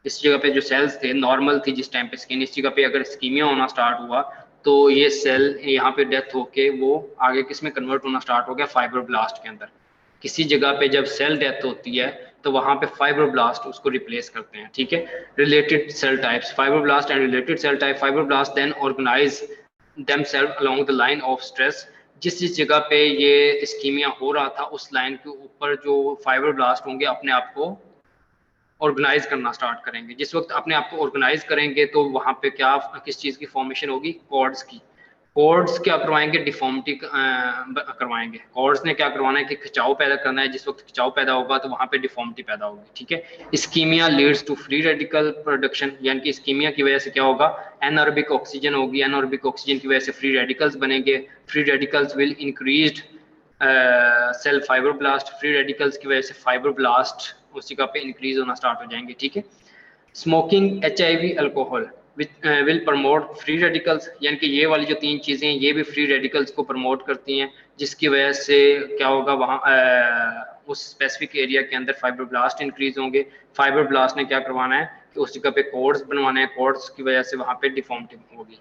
इस जगह पे जो सेल्स थे नॉर्मल थी जिस टाइम पे स्किन, इस जगह पे अगर इस्कीमिया होना स्टार्ट हुआ तो ये सेल यहाँ पे डेथ होके वो आगे किस में कन्वर्ट होना स्टार्ट हो गया, फाइब्रोब्लास्ट के अंदर। किसी जगह पे जब सेल डेथ होती है तो वहां पे फाइब्रोब्लास्ट उसको रिप्लेस करते हैं, ठीक है। Related cell types fibroblast and related cell type fibroblast then organise themself along the line of stress. जिस जिस जगह पे ये इस्कीमिया हो रहा था उस लाइन के ऊपर जो फाइब्रोब्लास्ट होंगे अपने आप को ऑर्गेनाइज करना स्टार्ट करेंगे। जिस वक्त अपने आप को ऑर्गेनाइज करेंगे तो वहां पे क्या किस चीज की फॉर्मेशन होगी, कॉर्ड्स की। कॉर्ड्स क्या करवाएंगे, डिफॉर्मिटी करवाएंगे। कॉर्ड्स ने क्या करवाना है कि खिंचाव पैदा करना है, जिस वक्त खिंचाव पैदा होगा तो वहां पे डिफॉर्मिटी पैदा होगी, ठीक है। Ischaemia leads to free radical production, यानी कि इस्कीमिया की वजह से क्या होगा, एनऑर्बिक ऑक्सीजन होगी, एनऑर्बिक ऑक्सीजन की वजह से फ्री रेडिकल्स बनेंगे। Free radicals will increase cell fibroblast, free radicals की वजह से फाइब्रोब्लास्ट उस जगह पे इंक्रीज होना स्टार्ट हो जाएंगे, ठीक है। Smoking, HIV, alcohol will promote free radicals, यानी कि ये वाली जो तीन चीजें हैं ये भी फ्री रेडिकल्स को प्रमोट करती हैं, जिसकी वजह से क्या होगा वहाँ उस स्पेसिफिक एरिया के अंदर फाइब्रोब्लास्ट इंक्रीज होंगे। फाइब्रोब्लास्ट ने क्या करवाना है कि उस जगह पे कोड्स बनवाने हैं, कोड्स की वजह से वहाँ पे डिफॉर्मिटी होगी।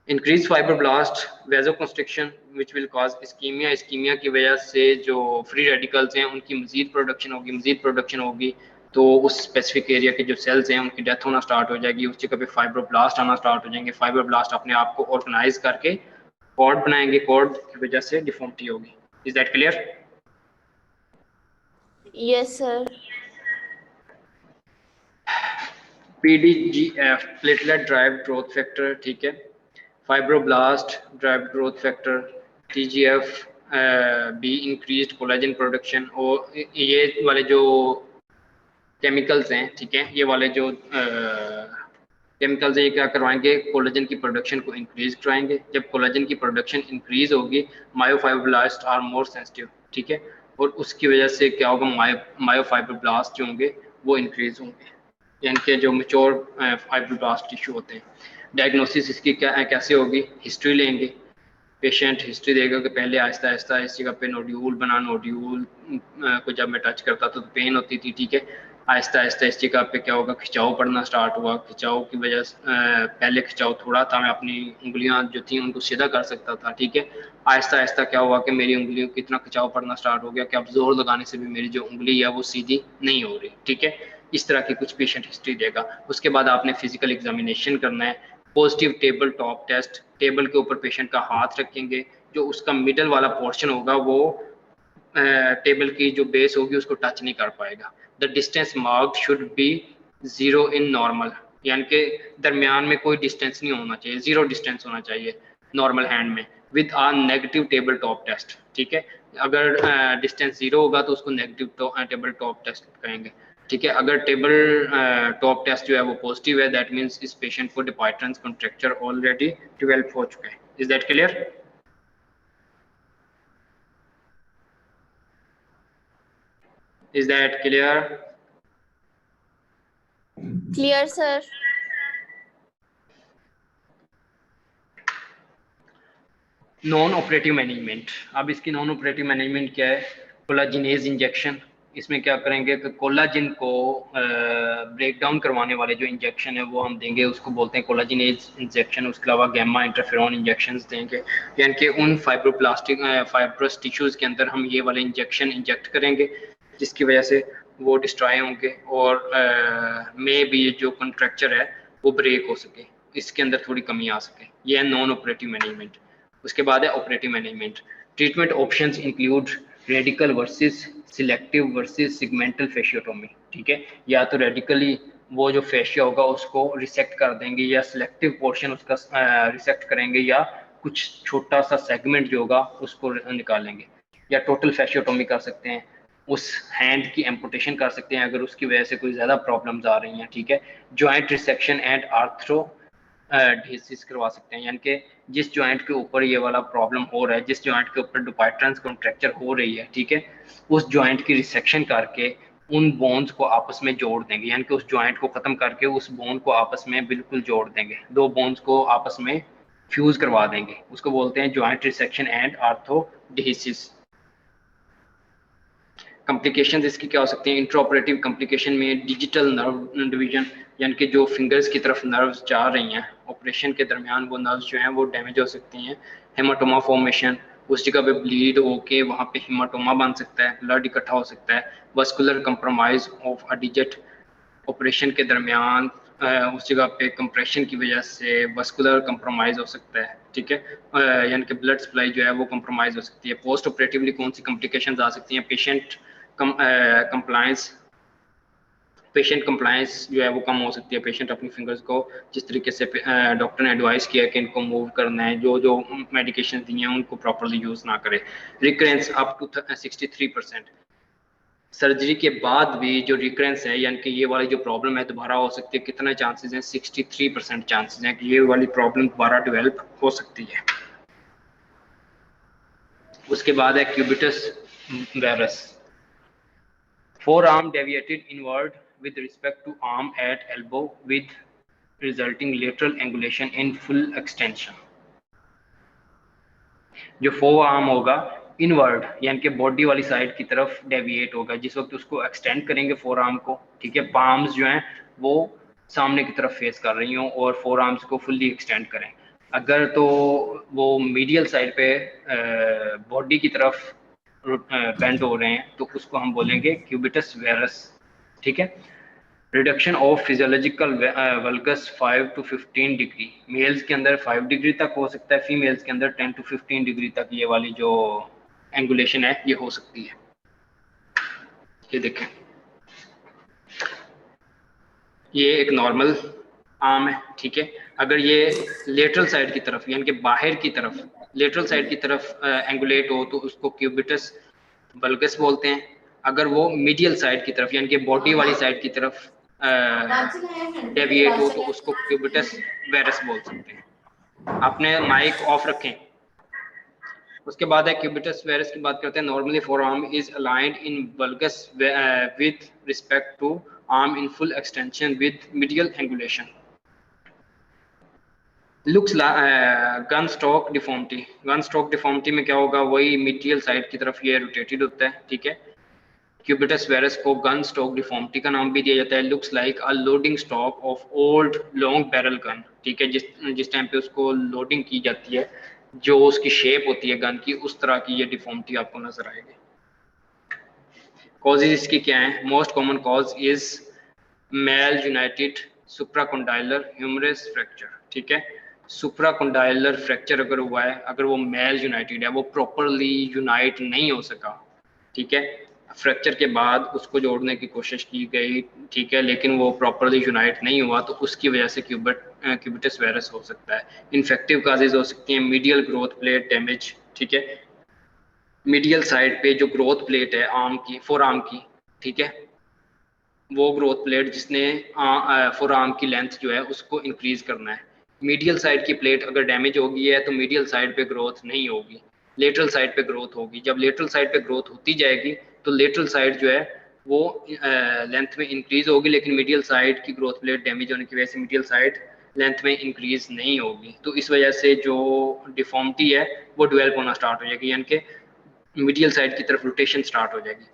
Increase fibroblast vasoconstriction which will cause ischaemia, ischaemia की वजह से जो फ्री रेडिकल्स हैं उनकी मजीद प्रोडक्शन होगी, मजीद प्रोडक्शन होगी तो उस स्पेसिफिक एरिया के जो सेल्स हैं उनकी डेथ होना स्टार्ट हो जाएगी, उस जगह पे फाइब्रोब्लास्ट आना स्टार्ट हो जाएंगे। फाइब्रोब्लास्ट अपने आप को ऑर्गेनाइज करके कॉर्ड बनाएंगे, कॉर्ड की वजह से डिफॉर्मिटी होगी। Is that clear? Yes sir. PDGF platelet drive growth factor, ठीक है। Fibroblast drive growth factor, TGF be increased collagen production. और ये वाले जो केमिकल्स हैं, ठीक है, ये वाले जो केमिकल्स हैं ये क्या करवाएंगे, कोलेजन की प्रोडक्शन को इंक्रीज कराएंगे। जब कोलेजन की प्रोडक्शन इंक्रीज होगी मायोफाइब्रोब्लास्ट आर मोर सेंसिटिव, ठीक है, और उसकी वजह से क्या होगा मायोफाइब्रोब्लास्ट जो होंगे वो इंक्रीज होंगे, यानी कि जो मेच्योर फाइब्रोब्लास्ट टिश्यू होते हैं। डायग्नोसिस इसकी क्या कैसे होगी, हिस्ट्री लेंगे, पेशेंट हिस्ट्री देगा कि पहले आहिस्ता आहिस्ता इस जगह पे नोड्यूल बना, नोड्यूल को जब मैं टच करता तो पेन होती थी, ठीक है। आहिस्ता आहिस्ता इस जगह पे क्या होगा, खिंचाव पड़ना स्टार्ट हुआ। खिंचाव की वजह से पहले खिंचाव थोड़ा था, मैं अपनी उंगलियां जो थी उनको सीधा कर सकता था, ठीक है। आहिस्ता आहिस्ता क्या हुआ कि मेरी उंगलियों को इतना खिंचाव पड़ना स्टार्ट हो गया कि अब जोर लगाने से भी मेरी जो उंगली है वो सीधी नहीं हो रही, ठीक है। इस तरह की कुछ पेशेंट हिस्ट्री देगा। उसके बाद आपने फिजिकल एग्जामिनेशन करना है। Positive table top test, table के ऊपर पेशेंट का हाथ रखेंगे, जो उसका मिडल वाला पोर्शन होगा वो टेबल की जो बेस होगी उसको टच नहीं कर पाएगा। The distance marked should be 0 in normal, यानी कि दरमियान में कोई डिस्टेंस नहीं होना चाहिए, 0 डिस्टेंस होना चाहिए नॉर्मल हैंड में, with a negative table top test, ठीक है। अगर डिस्टेंस 0 होगा तो उसको नेगेटिव टेबल टॉप टेस्ट कहेंगे, ठीक है। अगर टेबल टॉप टेस्ट जो है वो पॉजिटिव है दैट मींस इस पेशेंट को डिपाइट्रेंस कॉन्ट्रैक्चर ऑलरेडी डेवलप हो चुका है। Is that clear? Is that clear? Clear sir. Non operative management. अब इसकी नॉन ऑपरेटिव मैनेजमेंट क्या है, कोलाजिनेज इंजेक्शन। इसमें क्या करेंगे कि कोलाजिन को ब्रेक डाउन करवाने वाले जो इंजेक्शन है वो हम देंगे, उसको बोलते हैं कोलाजिनेज इंजेक्शन। उसके अलावा गैमा इंटरफेरॉन इंजेक्शन देंगे, यानी कि उन फाइब्रोप्लास्टिक फाइब्रस टिश्यूज़ के अंदर हम ये वाले इंजेक्शन इंजेक्ट करेंगे जिसकी वजह से वो डिस्ट्रॉय होंगे और में भी जो कॉन्ट्रैक्चर है वो ब्रेक हो सके, इसके अंदर थोड़ी कमी आ सके। ये है नॉन ऑपरेटिव मैनेजमेंट। उसके बाद है operative management. Treatment options include radical versus selective versus segmental fasciotomy, ठीक है। या तो रेडिकली वो जो फेशिया होगा उसको रिसेक्ट कर देंगे, या सिलेक्टिव पोर्शन उसका रिसेक्ट करेंगे, या कुछ छोटा सा सेगमेंट जो होगा उसको निकालेंगे, या टोटल फेशियोटोमी कर सकते हैं। उस हैंड की एम्पुटेशन कर सकते हैं अगर उसकी वजह से कोई ज़्यादा प्रॉब्लम्स आ रही हैं, ठीक है। Joint resection and arthro disease करवा सकते हैं, यानी कि जिस जॉइंट के ऊपर ये वाला प्रॉब्लम हो रहा है, जिस जॉइंट के ऊपर डुपाइट्रेंस कॉन्ट्रैक्चर हो रही है, ठीक है, उस जॉइंट की रिसेक्शन करके उन बोन्स को आपस में जोड़ देंगे, यानी कि उस जॉइंट को ख़त्म करके उस बोन को आपस में बिल्कुल जोड़ देंगे, दो बोन्स को आपस में फ्यूज़ करवा देंगे, उसको बोलते हैं जॉइंट रिसेक्शन एंड आर्थोडेहिसिस। कॉम्प्लिकेशंस इसकी क्या हो सकती हैं? इंट्राऑपरेटिव कॉम्प्लिकेशन में डिजिटल नर्व डिवीजन, यानी कि जो फिंगर्स की तरफ नर्व्स जा रही हैं ऑपरेशन के दरमियान, वो नर्व्स जो हैं वो डैमेज हो सकती हैं। हेमाटोमा फॉर्मेशन, उस जगह पे ब्लीड होके वहाँ पे हेमाटोमा बन सकता है, ब्लड इकट्ठा हो सकता है। Vascular compromise of a digit, operation के दरमियान उस जगह पे कंप्रेशन की वजह से वस्कुलर कंप्रोमाइज हो सकता है, ठीक है, यानी कि ब्लड सप्लाई जो है वो कंप्रोमाइज हो सकती है। पोस्ट ऑपरेटिवली कौन सी कॉम्प्लिकेशंस आ सकती हैं? पेशेंट कंप्लायंस जो है वो कम हो सकती है। पेशेंट अपनी फिंगर्स को जिस तरीके से डॉक्टर ने एडवाइस किया कि इनको मूव करना है, जो जो मेडिकेशन दी हैं उनको प्रॉपरली यूज़ ना करे। Recurrence up to 63%। सर्जरी के बाद भी जो रिकरेंस है, यानी कि ये वाली जो प्रॉब्लम है दोबारा हो सकती है, कितना चांसेस हैं? 63% चांसेस हैं कि ये वाली प्रॉब्लम दोबारा डेवलप हो सकती है। उसके बाद है cubitus varus, forearm deviated inward with respect to arm at elbow with resulting lateral angulation in full extension। जो फोर आर्म होगा इनवर्ड यानी कि बॉडी वाली साइड की तरफ डेविएट होगा जिस वक्त उसको एक्सटेंड करेंगे फोर आर्म को, ठीक है, पाम्स जो हैं वो सामने की तरफ फेस कर रही हों और फोर आर्म्स को फुल्ली एक्सटेंड करें। अगर तो वो मीडियल साइड पे बॉडी की तरफ बेंड हो रहे हैं तो उसको हम बोलेंगे क्यूबिटस वेरस, ठीक है। Reduction of physiological valgus 5 to 15 degree, males के अंदर 5 डिग्री तक हो सकता है, फीमेल्स के अंदर 10 to 15 डिग्री तक ये वाली जो एंगुलेशन है ये हो सकती है। ये देखें, ये एक नॉर्मल आर्म है, ठीक है। अगर ये लेटरल साइड की तरफ यानी कि बाहर की तरफ लेटरल साइड की तरफ एंगुलेट हो तो उसको क्यूबिटस वल्गस बोलते हैं। अगर वो मीडियल साइड की तरफ यानी कि बॉडी वाली साइड की तरफ डेविएट हो तो उसको क्यूबिटस वेरस बोल सकते हैं। आपने माइक ऑफ रखें। उसके बाद है क्यूबिटस वेरस की बात करते हैं। Normally forearm is aligned in valgus with respect to arm in full extension with medial angulation. Looks gun stock deformity, gun stock deformity में क्या होगा? वही मीडियल साइड की तरफ ये रोटेटेड होता है, ठीक है। क्यूबिटस वेरस को गन स्टॉक डिफॉर्मिटी का नाम भी दिया जाता है। Looks like a loading stock of old long barrel gun, ठीक है। जिस टाइम पे उसको लोडिंग की जाती है जो उसकी शेप होती है गन की, उस तरह की ये डिफॉर्मिटी आपको नजर आएगी। कॉजेज इसकी क्या है? Most common cause is malunited supracondylar humerus fracture, ठीक है। सुप्राकोंडाइलर फ्रैक्चर अगर हुआ है, अगर वो मेल यूनाइटेड है, वो प्रॉपरली यूनाइट नहीं हो सका, ठीक है, फ्रैक्चर के बाद उसको जोड़ने की कोशिश की गई, ठीक है, लेकिन वो प्रॉपरली यूनाइट नहीं हुआ तो उसकी वजह से क्यूबिटस वायरस हो सकता है। इन्फेक्टिव काजेज हो सकती हैं मीडियल ग्रोथ प्लेट डैमेज, ठीक है। मीडियल साइड पे जो ग्रोथ प्लेट है आर्म की, फोर आर्म की, ठीक है, वो ग्रोथ प्लेट जिसने फोर आर्म की लेंथ जो है उसको इंक्रीज करना है। मीडियल साइड की प्लेट अगर डैमेज होगी है तो मीडियल साइड पे ग्रोथ नहीं होगी, लेटरल साइड पे ग्रोथ होगी। जब लेटरल साइड पे ग्रोथ होती जाएगी तो लेटरल साइड जो है वो लेंथ में इंक्रीज होगी, लेकिन मीडियल साइड की ग्रोथ प्लेट डैमेज होने की वजह से मीडियल साइड लेंथ में इंक्रीज नहीं होगी। तो इस वजह से जो डिफॉर्मिटी है वो डेवलप होना स्टार्ट हो जाएगी, यानी कि मीडियल साइड की तरफ रोटेशन स्टार्ट हो जाएगी।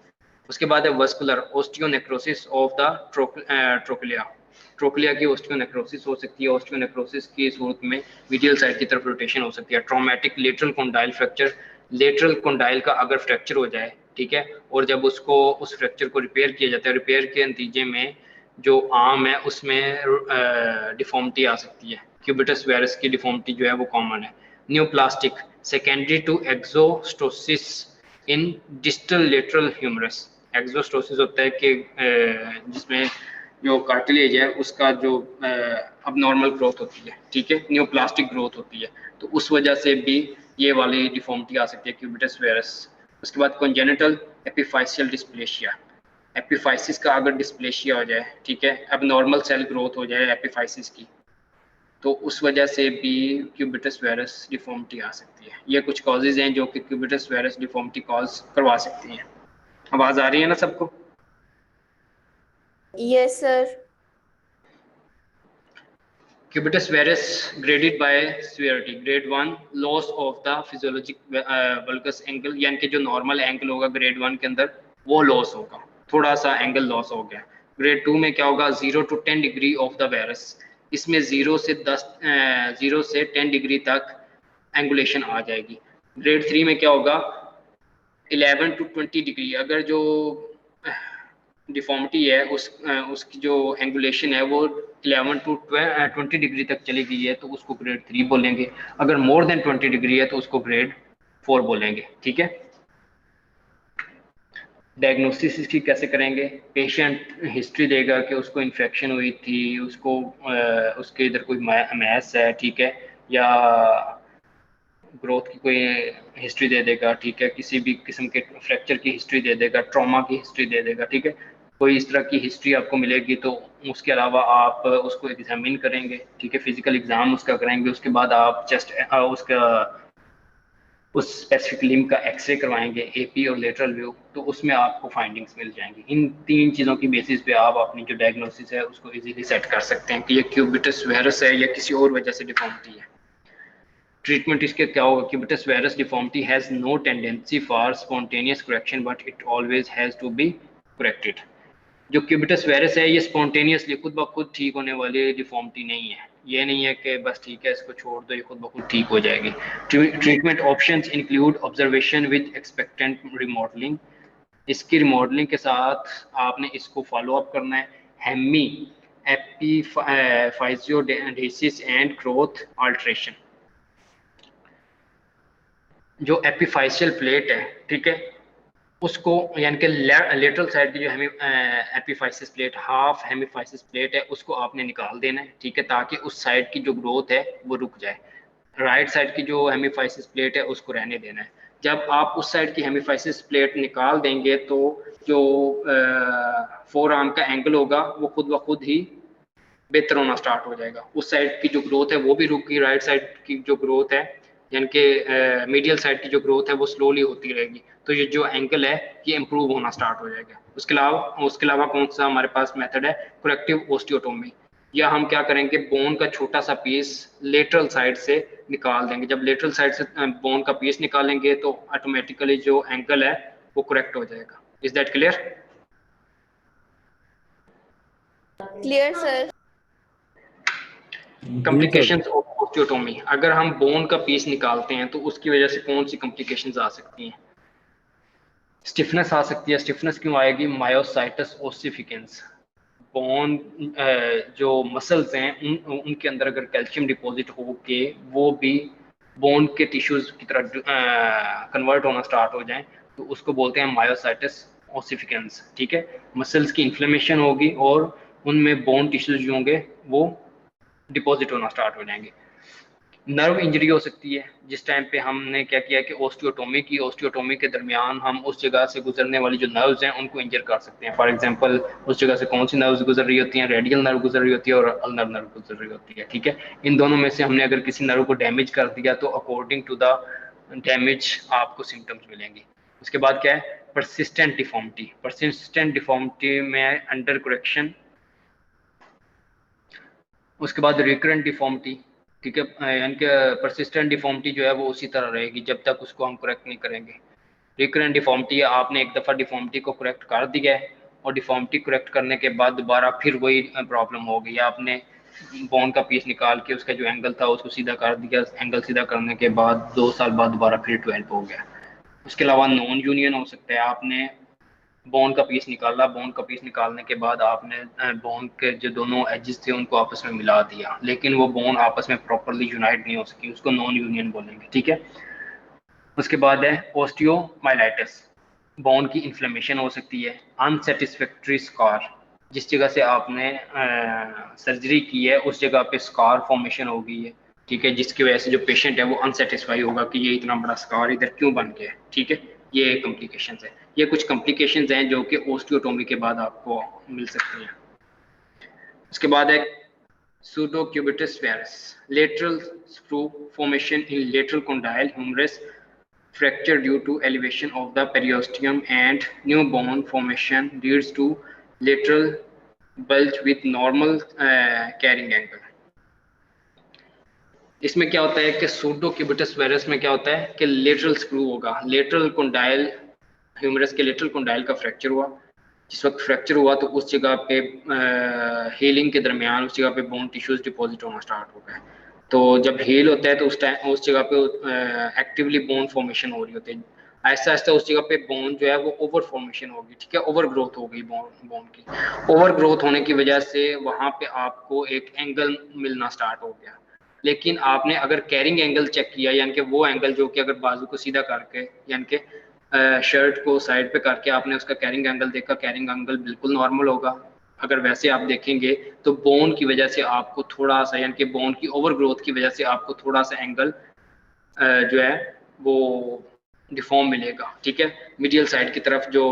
उसके बाद है vascular osteonecrosis of the trochlea. Trochlea की ऑस्टियोनेक्रोसिस हो सकती है। ऑस्टियोनेक्रोसिस की सूरत में मीडियल साइड की तरफ रोटेशन हो सकती है। Traumatic lateral condyle fracture, lateral condyle का अगर फ्रैक्चर हो जाए, ठीक है, और जब उसको उस फ्रैक्चर को रिपेयर किया जाता है, रिपेयर के नतीजे में जो आर्म है उसमें डिफॉर्मिटी आ सकती है। क्यूबिटस वायरस की डिफॉर्मिटी जो है वो कॉमन है। Neoplastic secondary to exostosis in distal lateral humerus. Exostosis होता है कि जिसमें जो कार्टिलेज है उसका जो अब नॉर्मल ग्रोथ होती है, ठीक है, न्यूप्लास्टिक ग्रोथ होती है, तो उस वजह से भी ये वाली डिफॉर्मिटी आ सकती है क्यूबिटस वायरस। उसके बाद कॉन्जेनिटल एपिफाइसियल डिस्प्लेशिया, एपिफाइसिस का अगर डिस्प्लेशिया हो जाए, ठीक है, अब नॉर्मल सेल ग्रोथ हो जाए एपिफाइसिस की, तो उस वजह से भी क्यूबिटस वायरस डिफॉर्मिटी आ सकती है। ये कुछ कॉजेज हैं जो कि क्यूबिटस वायरस डिफॉर्मिटी कॉज करवा सकती हैं। आवाज़ आ रही है ना सबको? Yes, sir. Cubitus varus graded by severity. Grade 1 loss of the physiologic valgus angle, यानी कि जो नॉर्मल एंगल होगा ग्रेड 1 के अंदर वो लॉस होगा, थोड़ा सा एंगल लॉस हो गया। ग्रेड 2 में क्या होगा, 0 to 10 degree of the virus, इसमें 0 से 10 डिग्री तक एंगुलेशन आ जाएगी। ग्रेड 3 में क्या होगा, 11 to 20 डिग्री, अगर जो डिफॉर्मिटी है उसकी जो एंगुलेशन है वो 11 to 20 डिग्री तक चली गई है तो उसको ग्रेड 3 बोलेंगे। अगर मोर देन 20 डिग्री है तो उसको ग्रेड 4 बोलेंगे। ठीक है। डायग्नोसिस इसकी कैसे करेंगे, पेशेंट हिस्ट्री देगा कि उसको इन्फेक्शन हुई थी, उसको उसके इधर कोई मैस है, ठीक है, या ग्रोथ की कोई हिस्ट्री दे देगा, ठीक है, किसी भी किस्म के फ्रैक्चर की हिस्ट्री दे देगा, ट्रॉमा की हिस्ट्री दे देगा, ठीक है, कोई इस तरह की हिस्ट्री आपको मिलेगी। तो उसके अलावा आप उसको एग्जामिन करेंगे, ठीक है, फिजिकल एग्जाम उसका करेंगे, उसके बाद आप चेस्ट उसका उस स्पेसिफिक लिम्ब का एक्सरे करवाएंगे, एपी और लेटरल व्यू, तो उसमें आपको फाइंडिंग्स मिल जाएंगी। इन 3 चीज़ों की बेसिस पे आप अपनी जो डायग्नोसिस है उसको इजीली सेट कर सकते हैं कि ये क्यूबिटस वायरस है या किसी और वजह से डिफॉर्मिटी है। ट्रीटमेंट इसके क्या होगा, cubitus varus deformity has no tendency for spontaneous correction but it always has to be corrected. जो क्यूबिटस वायरस है ये स्पॉन्टेनियसली खुद ब खुद ठीक होने वाली डिफॉर्मिटी नहीं है। ये नहीं है कि बस ठीक है इसको छोड़ दो ये खुद ब खुद ठीक हो जाएगी। Treatment options include observation with expectant remodelling, इसकी रिमॉडलिंग के साथ आपने इसको फॉलो अप करना है। हेमी एपिफाइजियोडेसिस एंड ग्रोथ अल्ट्रेशन, जो एपिफाइशियल प्लेट है, ठीक है, उसको यानी कि लेटरल साइड की जो एपिफाइसिस प्लेट, हाफ हेमिफाइसिस प्लेट है, उसको आपने निकाल देना है, ठीक है, ताकि उस साइड की जो ग्रोथ है वो रुक जाए। राइट साइड की जो हेमिफाइसिस प्लेट है उसको रहने देना है। जब आप उस साइड की हेमिफाइसिस प्लेट निकाल देंगे तो जो फोर आर्म का एंगल होगा वो खुद ब खुद ही बेहतर होना स्टार्ट हो जाएगा। उस साइड की जो ग्रोथ है वो भी रुकी, राइट साइड की जो ग्रोथ है यानी कि मीडियल साइड की जो ग्रोथ है वो स्लोली होती रहेगी, तो ये जो एंगल है ये इंप्रूव होना स्टार्ट हो जाएगा। उसके अलावा कौन सा हमारे पास मेथड है, करेक्टिव ओस्टियोटोमी, या हम क्या करेंगे, बोन का छोटा सा पीस लेटरल साइड से निकाल देंगे। जब लेटरल साइड से बोन का पीस निकालेंगे तो ऑटोमेटिकली जो एंगल है वो करेक्ट हो जाएगा। Is that clear? Clear, sir. Complications of osteotomy, अगर हम बोन का पीस निकालते हैं तो उसकी वजह से कौन सी कॉम्प्लिकेशंस आ सकती हैं? स्टिफनेस आ सकती है। स्टिफनेस क्यों आएगी? मायोसाइटस ओसिफिकेंस, बोन जो मसल्स हैं उनके अंदर अगर कैल्शियम डिपॉजिट हो के वो भी बोन के टिश्यूज की तरह कन्वर्ट होना स्टार्ट हो जाएं तो उसको बोलते हैं मायोसाइटस ओसिफिकेंस। ठीक है, मसल्स की इन्फ्लेमेशन होगी और उनमें बोन टिश्यूज जो होंगे वो डिपॉजिट होना स्टार्ट हो जाएंगे। नर्व इंजरी हो सकती है, जिस टाइम पे हमने क्या किया कि ओस्टियोटोमी के दरमियान हम उस जगह से गुजरने वाली जो नर्व्स हैं उनको इंजर कर सकते हैं। फॉर एग्जांपल उस जगह से कौन सी नर्व्स गुजर रही होती हैं, रेडियल नर्व गुजर रही होती है और अल्नर नर्व गुजर रही होती है। ठीक है, इन दोनों में से हमने अगर किसी नर्व को डैमेज कर दिया तो अकॉर्डिंग टू द डैमेज आपको सिम्टम्स मिलेंगे। उसके बाद क्या है, परसिस्टेंट डिफॉर्मिटी। परसिस्टेंट डिफॉर्मिटी में अंडर करेक्शन, उसके बाद रिकरेंट डिफॉर्मिटी। ठीक है, यानी कि परसिस्टेंट डिफॉर्मिटी जो है वो उसी तरह रहेगी जब तक उसको हम करेक्ट नहीं करेंगे। रिकरेंट डिफॉर्मिटी, आपने एक दफ़ा डिफॉर्मिटी को करेक्ट कर दिया है और डिफॉर्मिटी करेक्ट करने के बाद दोबारा फिर वही प्रॉब्लम हो गई, आपने बोन का पीस निकाल के उसका जो एंगल था उसको सीधा कर दिया, एंगल सीधा करने के बाद 2 साल बाद दोबारा फिर 12 हो गया। उसके अलावा नॉन यूनियन हो सकता है, आपने बोन का पीस निकाला, बोन का पीस निकालने के बाद आपने बोन के जो दोनों एजेस थे उनको आपस में मिला दिया, लेकिन वो बोन आपस में प्रॉपरली यूनाइट नहीं हो सकी, उसको नॉन यूनियन बोलेंगे। ठीक है, उसके बाद है ओस्टियोमाइलाइटिस, बोन की इन्फ्लेमेशन हो सकती है। अनसेटिस्फैक्ट्री स्कार, जिस जगह से आपने सर्जरी की है उस जगह पे स्कार फॉर्मेशन हो गई है, ठीक है, जिसकी वजह से जो पेशेंट है वो अनसेटिस्फाई होगा कि ये इतना बड़ा स्कार इधर क्यों बन गया। ठीक है, ये कॉम्प्लिकेशंस है। ये कुछ कॉम्प्लिकेशंस हैं जो कि ओस्टियोटोमी के बाद आपको मिल सकती हैं। उसके बाद है pseudocubitus varus, lateral screw formation in lateral condyle humerus, fracture due to elevation of the periosteum, and new bone formation leads to lateral bulge with normal carrying angle. इसमें क्या होता है कि सूडोक्यूबिटस वायरस में क्या होता है कि लेटरल स्क्रू होगा, लेटरल कंडाइल, ह्यूमरस के लेटरल कंडाइल का फ्रैक्चर हुआ। जिस वक्त फ्रैक्चर हुआ तो उस जगह पे हीलिंग के दरमियान उस जगह पे बोन टिश्यूज डिपॉजिट होना स्टार्ट हो गए। तो जब हील होता है तो उस टाइम उस जगह पे एक्टिवली बोन फॉर्मेशन हो रही होती है। आहिस्ता आहिस्ता उस जगह पे बोन जो है वो ओवर फॉर्मेशन होगी, ठीक है, ओवर ग्रोथ हो गई बोन की। ओवर ग्रोथ होने की वजह से वहां पे आपको एक एंगल मिलना स्टार्ट हो गया। लेकिन आपने अगर कैरिंग एंगल चेक किया, यानी कि वो एंगल जो कि अगर बाजू को सीधा करके यानी कि शर्ट को साइड पे करके आपने उसका कैरिंग एंगल देखा, कैरिंग एंगल बिल्कुल नॉर्मल होगा। अगर वैसे आप देखेंगे तो बोन की वजह से आपको थोड़ा सा, यानी कि बोन की ओवर ग्रोथ की वजह से आपको थोड़ा सा एंगल जो है वो डिफॉर्म मिलेगा, ठीक है। मीडियल साइड की तरफ जो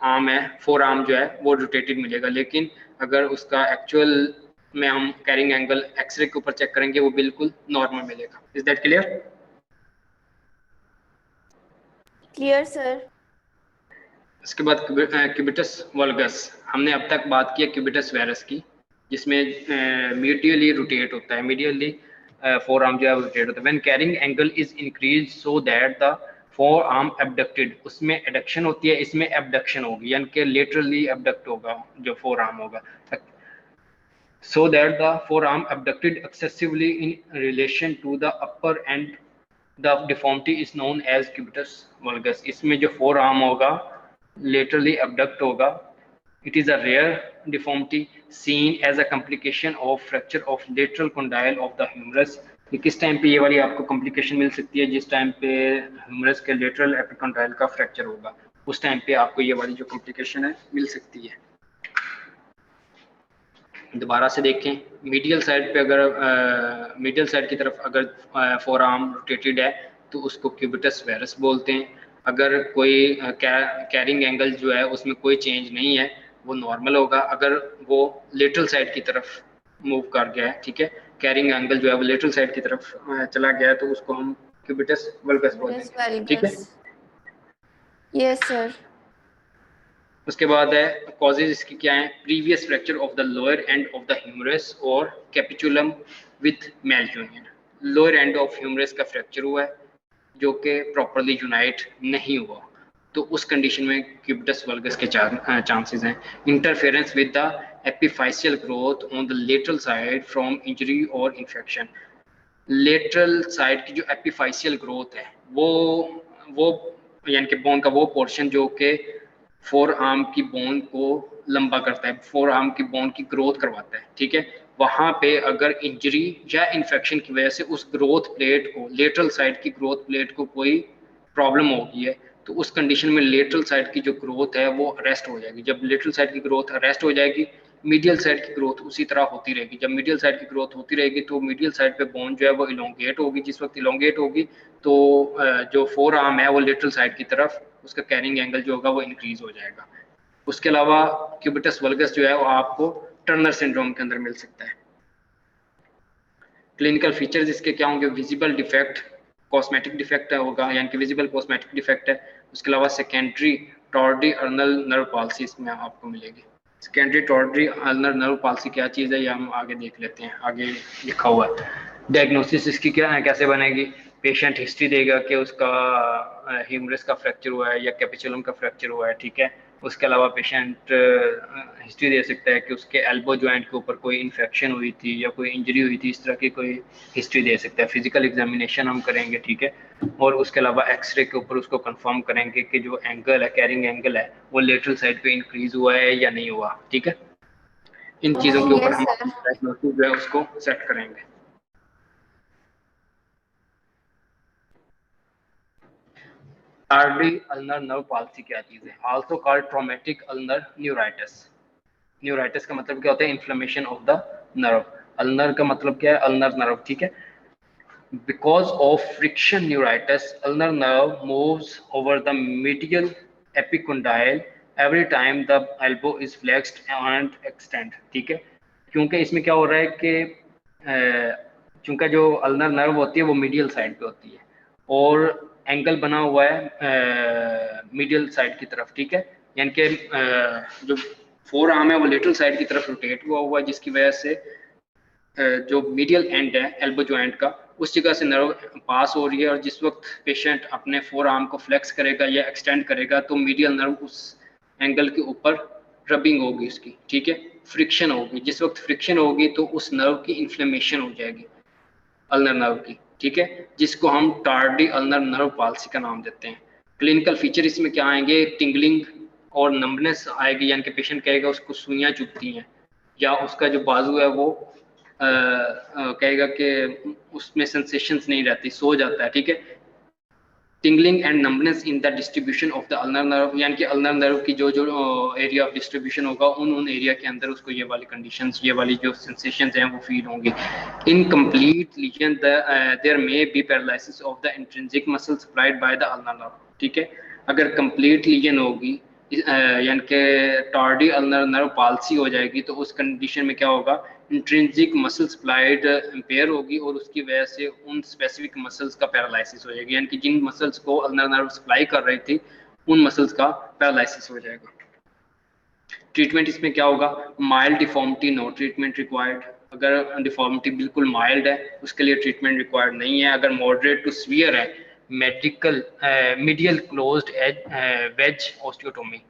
आर्म है, फोर आर्म जो है वो रोटेटेड मिलेगा। लेकिन अगर उसका एक्चुअल में हम कैरिंग एंगल एक्सरे के ऊपर चेक करेंगे वो बिल्कुल नॉर्मल मिलेगा। Is that clear? Clear, sir. इसके बाद क्यूबिटस वल्गस। हमने अब तक बात की है क्यूबिटस वायरस की, जिसमें मीडियली रोटेट होता है, मीडियली फोर आर्म जो है रोटेट होता है। When carrying angle is increase so that the four arm abducted, उसमें एडक्शन होती है, इसमें एबडक्शन होगी, यानी कि लेटरली एबडक्ट होगा जो फोर आर्म होगा, so that the forearm abducted excessively in relation to the upper end. The deformity is known as cubitus valgus. इसमें जो forearm होगा laterally abduct होगा. It is a rare deformity seen as a complication of fracture of lateral condyle of the humerus. कि किस टाइम पे ये वाली आपको कॉम्प्लिकेशन मिल सकती है? जिस टाइम पे ह्यूमरस के लेटरल एपिकॉन्डाइल का फ्रैक्चर होगा उस टाइम पे आपको ये वाली जो कॉम्प्लिकेशन है मिल सकती है। दोबारा से देखें, मीडियल साइड पे अगर मीडियल साइड की तरफ अगर फोर आर्म रोटेटेड है तो उसको क्यूबिटस वायरस बोलते हैं। अगर कोई कैरिंग एंगल जो है उसमें कोई चेंज नहीं है, वो नॉर्मल होगा। अगर वो लेटरल साइड की तरफ मूव कर गया है, ठीक है, कैरिंग एंगल जो है वो लेटरल साइड की तरफ चला गया है तो उसको हम क्यूबिटस वल्गस Yes, बोलेंगे, ठीक है। valgus. Yes, sir. उसके बाद है कॉजेज इसकी क्या है? Previous fracture of the lower end of the humerus और capitulum with malunion. Lower end of humerus का फ्रैक्चर हुआ है जो कि प्रॉपरली यूनाइट नहीं हुआ, तो उस कंडीशन में क्यूबिटस वल्गस के चांसेस हैं। Interference with the epiphyseal growth on the lateral side from injury और इन्फेक्शन। लेटरल साइड की जो एपिफाइशियल ग्रोथ है वो यानी कि बोन का वो पोर्शन जो कि फोर आर्म की बोन को लंबा करता है, फोर आर्म की बोन की ग्रोथ करवाता है, ठीक है, वहां पे अगर इंजरी या इन्फेक्शन की वजह से उस ग्रोथ प्लेट को, लेटरल साइड की ग्रोथ प्लेट को कोई प्रॉब्लम हो गई है तो उस कंडीशन में लेटरल साइड की जो ग्रोथ है वो अरेस्ट हो जाएगी। जब लेटरल साइड की ग्रोथ अरेस्ट हो जाएगी, मीडियल साइड की ग्रोथ उसी तरह होती रहेगी। जब मीडियल साइड की ग्रोथ होती रहेगी तो मीडियल साइड पे बोन जो है वो इलोंगेट होगी। जिस वक्त इलोंगेट होगी तो जो फोर आर्म है वो लेटरल साइड की तरफ उसका कैरिंग एंगल जो होगा वो इंक्रीज हो जाएगा। उसके अलावा क्यूबिटस वल्गस जो है वो आपको टर्नर सिंड्रोम के अंदर मिल सकता है। क्लिनिकल फीचर्स इसके क्या होंगे? विजिबल डिफेक्ट, कॉस्मेटिक डिफेक्ट होगा, यानी कि विजिबल कॉस्मेटिक डिफेक्ट है। उसके अलावा सेकेंडरी टॉर्डी अर्नल नर्व पाल्सी इसमें आपको मिलेगी। सेकेंडरी टॉर्डी अर्नल नर्व पाल्सी क्या चीज़ है ये हम आगे देख लेते हैं, आगे लिखा हुआ है। डायग्नोसिस इसकी क्या है, कैसे बनेगी? पेशेंट हिस्ट्री देगा कि उसका ह्यूमरस का फ्रैक्चर हुआ है या कैपिचुलम का फ्रैक्चर हुआ है, ठीक है। उसके अलावा पेशेंट हिस्ट्री दे सकता है कि उसके एल्बो जॉइंट के ऊपर कोई इन्फेक्शन हुई थी या कोई इंजरी हुई थी, इस तरह की कोई हिस्ट्री दे सकता है। फिजिकल एग्जामिनेशन हम करेंगे, ठीक है, और उसके अलावा एक्सरे के ऊपर उसको कंफर्म करेंगे कि जो एंगल है, कैरिंग एंगल है, वो लेटरल साइड पे इंक्रीज हुआ है या नहीं हुआ, ठीक है। इन चीज़ों के ऊपर Yes, हम sir. डायग्नोसिस जो है उसको सेट करेंगे। टार्डी अल्नर नर्व पाल्सी क्या चीज़ है? Also called traumatic ulnar neuritis. Neuritis का मतलब क्या होता है? Inflammation of the nerve. Ulnar का मतलब क्या है? अल्नर नर्व, ठीक है। Because of friction neuritis, ulnar nerve moves over the medial epicondyle every time the elbow is flexed and extend, ठीक है। क्योंकि इसमें क्या हो रहा है कि चूंकि जो अल्नर नर्व होती है वो मीडियल साइड पे होती है और एंगल बना हुआ है मीडियल साइड की तरफ, ठीक है। यानी कि जो फोर आर्म है वो लेटरल साइड की तरफ रोटेट हुआ है, जिसकी वजह से जो मीडियल एंड है एल्बो जॉइंट का, उस जगह से नर्व पास हो रही है, और जिस वक्त पेशेंट अपने फोर आर्म को फ्लेक्स करेगा या एक्सटेंड करेगा तो मीडियल नर्व उस एंगल के ऊपर रबिंग होगी उसकी, ठीक है, फ्रिक्शन होगी। जिस वक्त फ्रिक्शन होगी तो उस नर्व की इन्फ्लेमेशन हो जाएगी, अल्नर नर्व की, ठीक है, जिसको हम टार्डी अल्नर नर्व पाल्सी का नाम देते हैं। क्लिनिकल फीचर इसमें क्या आएंगे, टिंगलिंग और नंबनेस आएगी, यानी कि पेशेंट कहेगा उसको सुइयां चुभती हैं, या उसका जो बाजू है वो कहेगा कि उसमें सेंसेशंस नहीं रहती, सो जाता है, ठीक है। Tingling and numbness in the distribution of the ulnar nerve, यानी कि अल्नर नर्व की जो जो एरिया ऑफ डिस्ट्रीब्यूशन होगा उन एरिया के अंदर उसको ये वाली कंडीशंस, ये वाली जो सेंसेशंस हैं वो फील होंगी। Incomplete lesion there may be paralysis of the intrinsic muscle supplied by the ulnar nerve, ठीक है। अगर कंप्लीट लीजन होगी यानी कि टार्डी अल्नर नर्व पाल्सी हो जाएगी, तो उस कंडीशन में क्या होगा, इंट्रिंसिक मसल सप्लाइड इम्पेयर होगी, और उसकी वजह से उन स्पेसिफिक मसल्स का पैरालिसिस हो जाएगी, यानी कि जिन मसल्स को अल्नर नर्व सप्लाई कर रही थी उन मसल्स का पैरालिसिस हो जाएगा। ट्रीटमेंट इसमें क्या होगा, mild deformity no treatment required, अगर डिफॉर्मिटी बिल्कुल माइल्ड है उसके लिए ट्रीटमेंट रिक्वायर्ड नहीं है। अगर मॉडरेट टू सीवियर है, medical medial closed edge wedge osteotomy,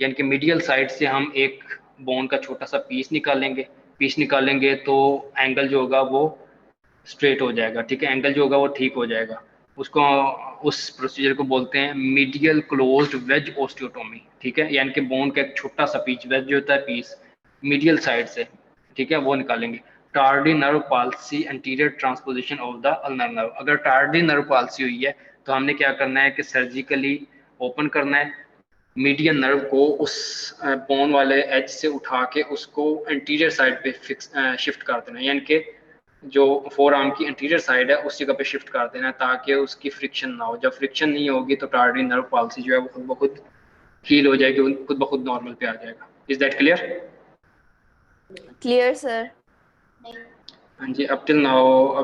यानी कि मीडियल साइड से हम एक बोन का छोटा सा पीस निकालेंगे तो एंगल जो होगा वो स्ट्रेट हो जाएगा, ठीक है, एंगल जो होगा वो ठीक हो जाएगा। उसको उस प्रोसीजर को बोलते हैं मीडियल क्लोज्ड वेज ऑस्टियोटोमी, ठीक है, यानी कि बोन का एक छोटा सा पीस, वेज जो होता है पीस, मीडियल साइड से, ठीक है, वो निकालेंगे। Tardy nerve palsy anterior transposition of the ulnar nerve, अगर टार्डी नर्व पाल्सी हुई है तो हमने क्या करना है कि सर्जिकली ओपन करना है, मीडियन नर्व को उस बोन वाले एज से उठा के उसको एंटीरियर साइड पे फिक्स शिफ्ट कर देना, यानी कि जो फोर आर्म की एंटीरियर साइड है उस जगह पे शिफ्ट कर देना, ताकि उसकी फ्रिक्शन ना हो। जब फ्रिक्शन नहीं होगी तो टार्डी नर्व पॉलिसी जो है वो खुद ब खुद हील हो जाएगी, खुद ब खुद नॉर्मल पे आ जाएगा। Is that clear? Clear, sir. हाँ जी, अप टिल नाउ